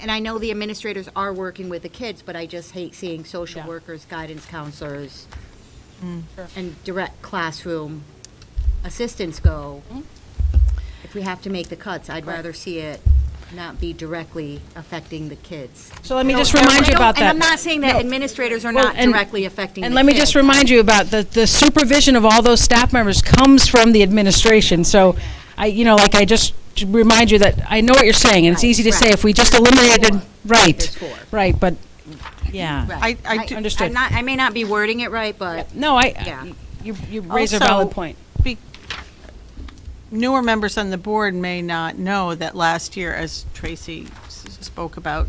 and I know the administrators are working with the kids, but I just hate seeing social Yeah. workers, guidance counselors, Sure. and direct classroom assistants go. If we have to make the cuts, I'd rather see it not be directly affecting the kids. So let me just remind you about that. And I'm not saying that administrators are Well, not and- directly affecting the And kids. let me just remind you about the supervision of all those staff members comes from the administration. So I just remind you that I know what you're saying, and it's easy to say Right. if we just eliminated, right, There's 4. right, but, yeah. Right. I do- Understood. I may not be wording it right, but No, Yeah. you raise a Also, valid point. Newer members on the board may not know that last year, as Tracy spoke about,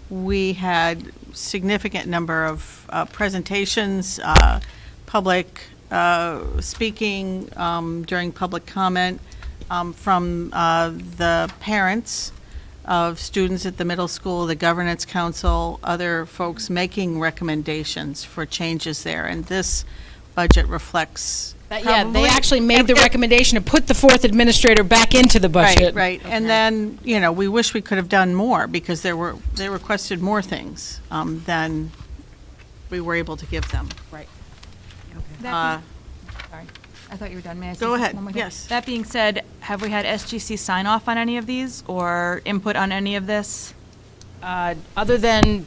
we had significant number of presentations, public speaking during public comment from the parents of students at the middle school, the governance council, other folks making recommendations for changes there. And this budget reflects Yeah, they probably- actually made the recommendation to put the 4th administrator back into the budget. Right. And then, we wish we could have done more because they requested more things than we were able to give them. Right. Sorry, I thought you were done. May I say Go ahead. one more thing? Yes. That being said, have we had SGC sign off on any of these or input on any of this? Other than,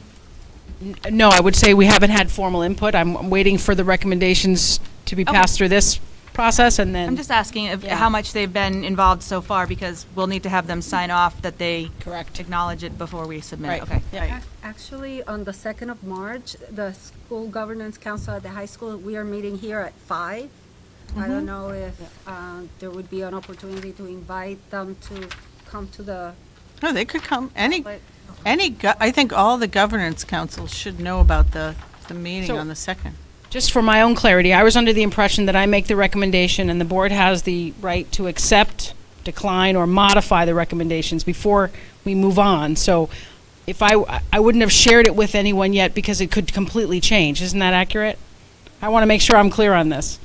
no, I would say we haven't had formal input. I'm waiting for the recommendations to be passed through this process, and then. I'm just asking if, Yeah. how much they've been involved so far, because we'll need to have them sign off that they Correct. acknowledge it before we submit Right. it. Okay. Yeah. Actually, on the 2nd of March, the School Governance Council at the high school, we are meeting here at 5. I don't know if there would be an opportunity to invite them to come to the. No, they could come, But- I think all the governance councils should know about the meeting So- on the 2nd. Just for my own clarity, I was under the impression that I make the recommendation and the board has the right to accept, decline, or modify the recommendations before we move on. So if I wouldn't have shared it with anyone yet because it could completely change. Isn't that accurate? I want to make sure I'm clear on this.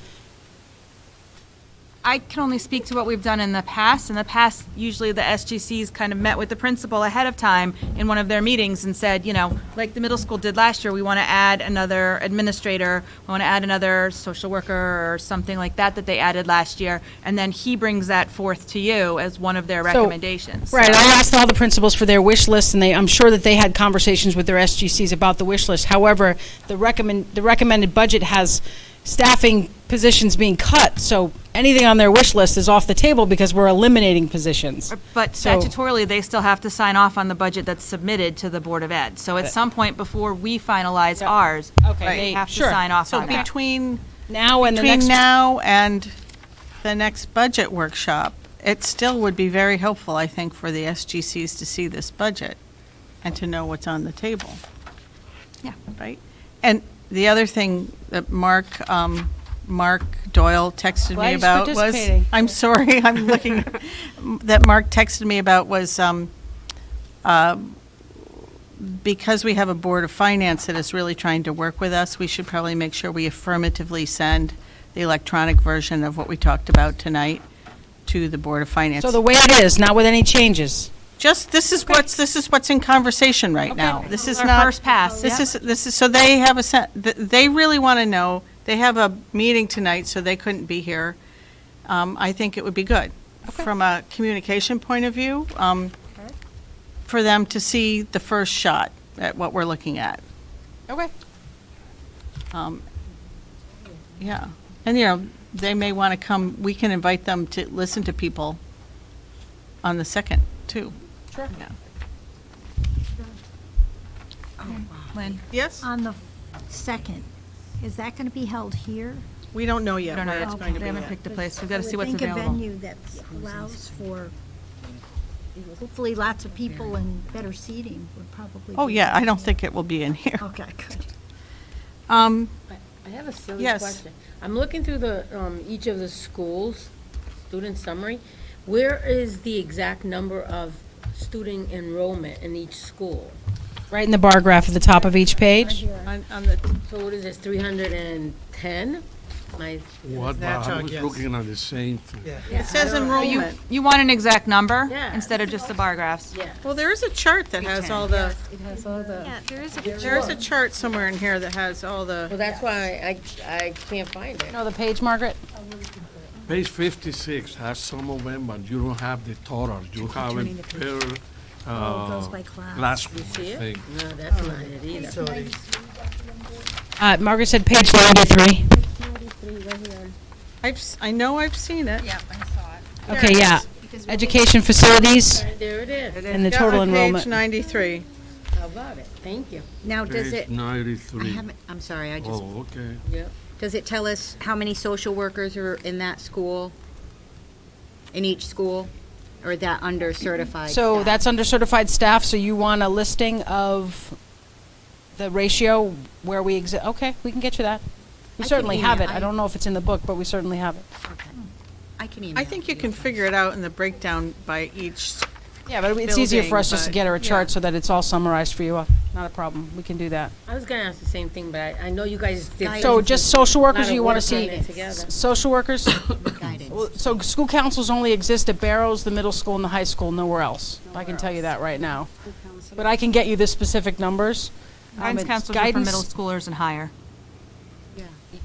I can only speak to what we've done in the past. In the past, usually the SGCs kind of met with the principal ahead of time in one of their meetings and said, you know, like the middle school did last year, we want to add another administrator, we want to add another social worker or something like that they added last year. And then he brings that forth to you as one of their recommendations. Right, I asked all the principals for their wish list, and I'm sure that they had conversations with their SGCs about the wish list. However, the recommended budget has staffing positions being cut, so anything on their wish list is off the table because we're eliminating positions. But So- statutorily, they still have to sign off on the budget that's submitted to the Board of Ed. So at some point before we finalize ours, Okay, they have to sure. sign off So on that. between Now and the between next. now and the next budget workshop, it still would be very helpful, I think, for the SGCs to see this budget and to know what's on the table. Yeah. Right? And the other thing that Mark Doyle texted Glad me he's about was, participating. I'm sorry, I'm looking, that Mark texted me about was, because we have a Board of Finance that is really trying to work with us, we should probably make sure we affirmatively send the electronic version of what we talked about tonight to the Board of Finance. So the way it is, not with any changes. Just, this is what's in conversation right now. This is Our not. first pass, This yeah. is, so they have they really want to know, they have a meeting tonight, so they couldn't be here. I think it would be good, from a communication point of view, for them to see the first shot at what we're looking at. Okay. Yeah, and, you know, they may want to come, we can invite them to listen to people on the 2nd, too. Sure. Yeah. Lynn? Yes? On the 2nd, is that going to be held here? We don't know yet We don't know where yet. it's going to They be haven't yet. picked a place. We've got to see what's I would think a available. venue that allows for hopefully lots of people and better seating would probably. Oh, be- yeah, I don't think it will be in here. Okay, good. I have a silly Yes. question. I'm looking through the, each of the schools, student summary. Where is the exact number of student enrollment in each school? Right in the bar graph at the top of each page. On the, So what is this, 310? What, That I chart, was yes. looking at the same thing. it says enrollment. You want an exact number Yeah. instead of just the bar graphs? Yeah. Well, there is a chart that has all the, It has all the, Yeah, there is a. there is a chart somewhere in here that has all well, the, that's why I can't find it. Know the page, Margaret? Page 56 has some of them, but you don't have the totals. You have it per, Oh, it goes by class. classroom, You see I it? think. No, that's not it either. So it is. Margaret said page 93. I know I've seen it. Yeah, I saw it. Okay, yeah. Education facilities There it is. and the Yeah, total on enrollment. Page 93. How about it? Thank you. Now, does Page it, I 93. haven't, I'm sorry, I just, Oh, okay. Yep. does it tell us how many social workers are in that school? In each school? Or that under certified So staff? that's under certified staff, so you want a listing of the ratio where we exist? Okay, we can get you that. We I can certainly have it. email- I don't know if it's in the book, but we certainly have it. I can email. I think you can figure it out in the breakdown by each. Yeah, but it's easier for us just to Building, get her a but- chart yeah. so that it's all summarized for you. Not a problem. We can do that. I was gonna ask the same thing, but I know you guys did. So just social workers, Lot of you want to work on see it together. social workers? Guidance. Well, so school councils only exist at Barrows, the middle school, and the high school, nowhere else. I can tell you that right now. But I can get you the specific numbers. Guidance It's counselors are for guidance- middle schoolers and higher.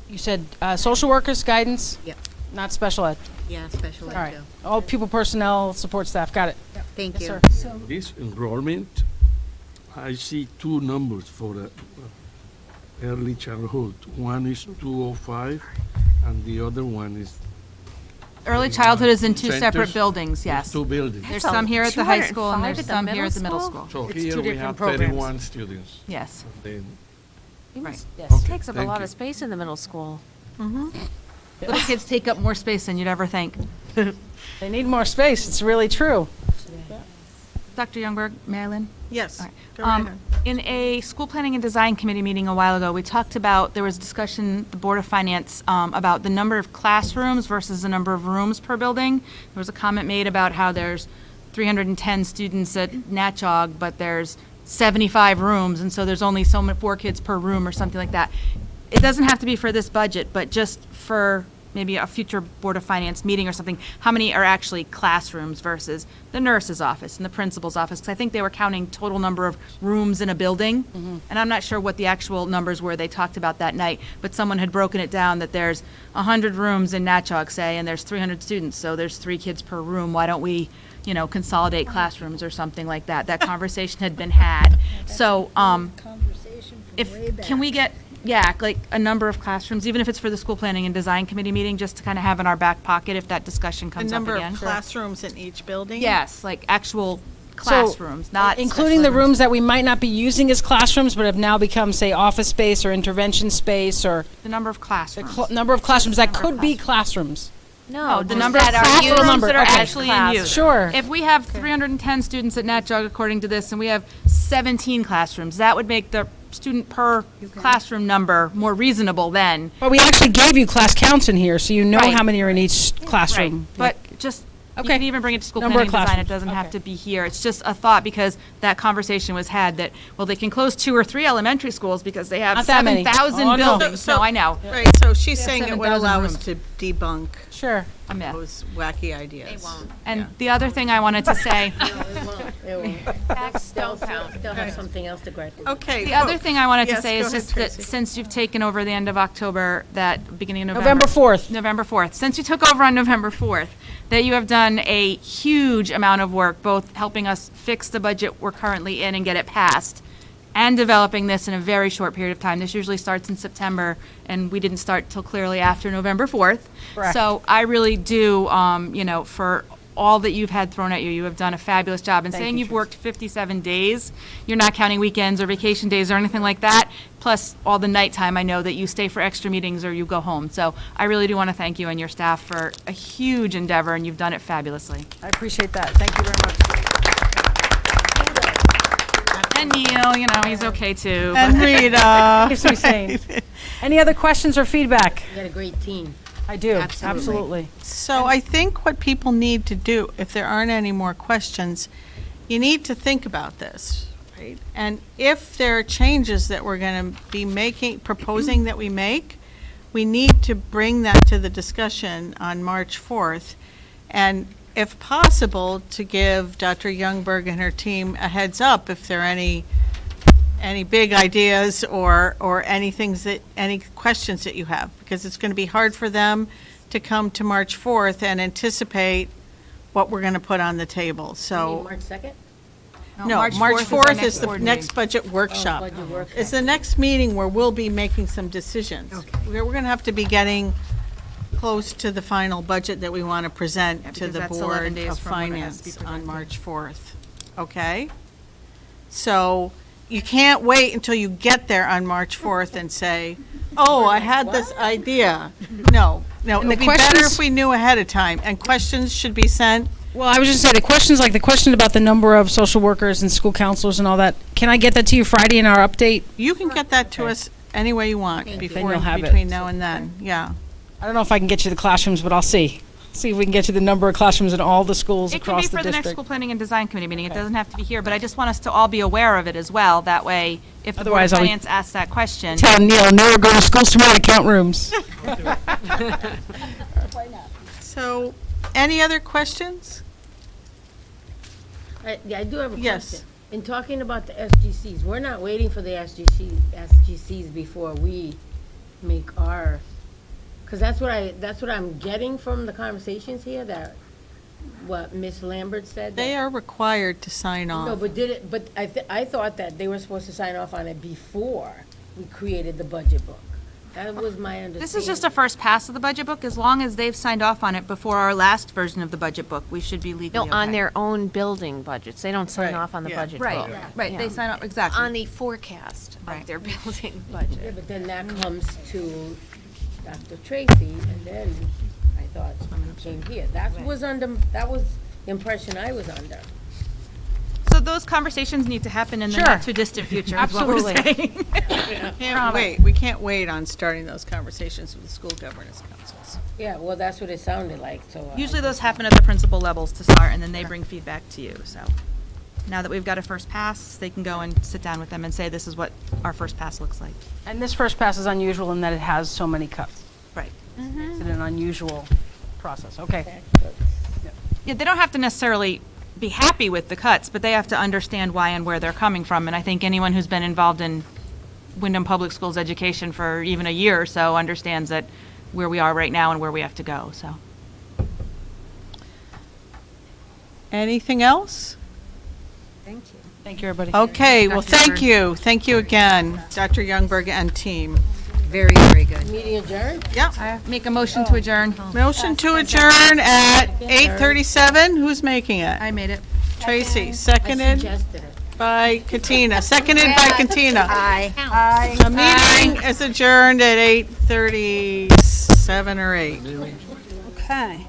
You said social workers, guidance, Yep, not special ed. yeah, special All ed right. too. All people, personnel, support staff, got it. Thank Yes, you. sir. This enrollment, I see two numbers for the early childhood. One is 205, and the other one is Early childhood is in two separate Centers? buildings, There's yes. two buildings. There's some here at the high school and 205 there's at the some here middle at the middle school? school. So It's here two we different have programs. 31 students. Yes. Then Right. It Okay, takes up a thank lot you. of space in the middle school. Little kids take up more space than you'd ever think. They need more space, it's really true. Dr. Youngberg, Marilyn? Yes. All right. Go right ahead. In a school planning and design committee meeting a while ago, we talked about, there was discussion, the Board of Finance, about the number of classrooms versus the number of rooms per building. There was a comment made about how there's 310 students at Natchog, but there's 75 rooms, and so there's only 4 kids per room or something like that. It doesn't have to be for this budget, but just for maybe a future Board of Finance meeting or something, how many are actually classrooms versus the nurse's office and the principal's office? Because I think they were counting total number of rooms in a building, and I'm not sure what the actual numbers were they talked about that night, but someone had broken it down that there's 100 rooms in Natchog, say, and there's 300 students, so there's 3 kids per room. Why don't we, consolidate classrooms or something like that? That conversation had been had. So, can we get, like a number of classrooms, even if it's for the school planning and design committee meeting, just to kind of have in our back pocket if that discussion The comes up number again? of classrooms in each building? Yes, like actual classrooms, not Including the special rooms that we might not be using as classrooms, but have now become, say, office space or intervention space, or The number of the classrooms. number of classrooms that Number of could be classrooms. No, the just number of that are classrooms used that are okay. actually in use. Sure. If we have 310 students at Natchog, according to this, and we have 17 classrooms, that would make the student per classroom number more reasonable then. But we actually gave you class counts in here, so you know Right. how many are in each classroom. But just, you Okay. can even bring it to school Number planning of and design, it classrooms. doesn't have Okay. to be here. It's just a thought, because that conversation was had that, well, they can close 2 or 3 elementary schools because they have Not that many. 7,000 Oh, no. buildings. No, I know. Right, so she's saying it would 7,000 allow us rooms. to debunk Sure. A myth. those wacky ideas. They won't. And the other thing I wanted to say, It won't. Facts don't count. They'll have something else to gripe about. Okay. the other thing I wanted to Yes, say go is ahead, just that Tracy. since you've taken over the end of October, that beginning of November 4th. November 4th. Since you took over on November 4th, that you have done a huge amount of work, both helping us fix the budget we're currently in and get it passed, and developing this in a very short period of time. This usually starts in September, and we didn't start till clearly after November 4th. Correct. So I really do, for all that you've had thrown at you, you have done a fabulous job. And Thank saying you, you've worked 57 days, you're not counting weekends or vacation days or anything like that, plus all the nighttime I know that you stay for extra meetings or you go home. So I really do want to thank you and your staff for a huge endeavor, and you've done it fabulously. I appreciate that. Thank you very much. And Neil, he's okay too. And Rita. Keeps me sane. Any other questions or feedback? You got a great team. I do, Absolutely. absolutely. So I think what people need to do, if there aren't any more questions, you need to think about this, right? And if there are changes that we're going to be proposing that we make, we need to bring that to the discussion on March 4th. And if possible, to give Dr. Youngberg and her team a heads up if there are any big ideas or any questions that you have, because it's going to be hard for them to come to March 4th and anticipate what we're going to put on the table. You mean So, March 2nd? no, March 4th is the next budget workshop. Budget workshop. It's the next meeting where we'll be making some decisions. We're going to have to be getting close to the final budget that we want to present to because the that's 11 Board days of from when it has to be Finance on presented. March 4th. Okay? So you can't wait until you get there on March 4th and say, oh, I had this idea. No, And it the would be better questions- if we knew ahead of time. And questions should be sent. Well, I was just saying, the questions, like the question about the number of social workers and school counselors and all that, can I get that to you Friday in our update? You can get that to us any way you want Then before, you'll have it. between now and then. Yeah. I don't know if I can get you the classrooms, but I'll see. See if we can get you the number of classrooms in all the schools It can be across the for the next district. school planning and design committee meeting. It doesn't have to be here, but I just want us to all be aware of it as well. That way, if the Board of Otherwise, I'll be- Finance asks that question. Tell Neil, never go to schools tomorrow to count rooms. So, any other questions? Yeah, I do have a Yes. question. In talking about the SGCs, we're not waiting for the SGCs before we make our, because that's what I'm getting from the conversations here, that, what Ms. Lambert said. They that- are required to sign No, off. but I thought that they were supposed to sign off on it before we created the budget book. That was my understanding. This is just a first pass of the budget book. As long as they've signed off on it before our last version of the budget book, we should be legally No, on okay. their own building budgets. They don't sign Right, off on the yeah. budget Right, book. right, Yeah. they sign off, exactly. On the forecast Right. of their building Yeah, budget. but then that comes to Dr. Tracy, and then I thought it came here. That was the impression I was under. So those conversations need to happen in the Sure. not too distant future, is what we're Absolutely. saying. We can't wait on starting those conversations with the school governance councils. Yeah, well, that's what it sounded like, so. Usually those happen at the principal levels to start, and then they bring feedback to you, so. Now that we've got a first pass, they can go and sit down with them and say, this is what our first pass looks like. And this first pass is unusual in that it has so many cuts. Right. It's an unusual process. Okay. Yeah, they don't have to necessarily be happy with the cuts, but they have to understand why and where they're coming from. And I think anyone who's been involved in Windham Public Schools education for even a year or so understands that where we are right now and where we have to go, so. Anything else? Thank you. Thank you, everybody. Okay, well, Dr. thank Youngberg. you. Thank you again, Dr. Youngberg and team. Very, very good. Meeting adjourned? Yeah. Make a motion to adjourn. Motion to adjourn at 8:37. Who's making it? I made it. Tracy, I seconded suggested it. by Katina. Seconded by Katina. Aye. The meeting is adjourned at 8:37 or 8. Okay.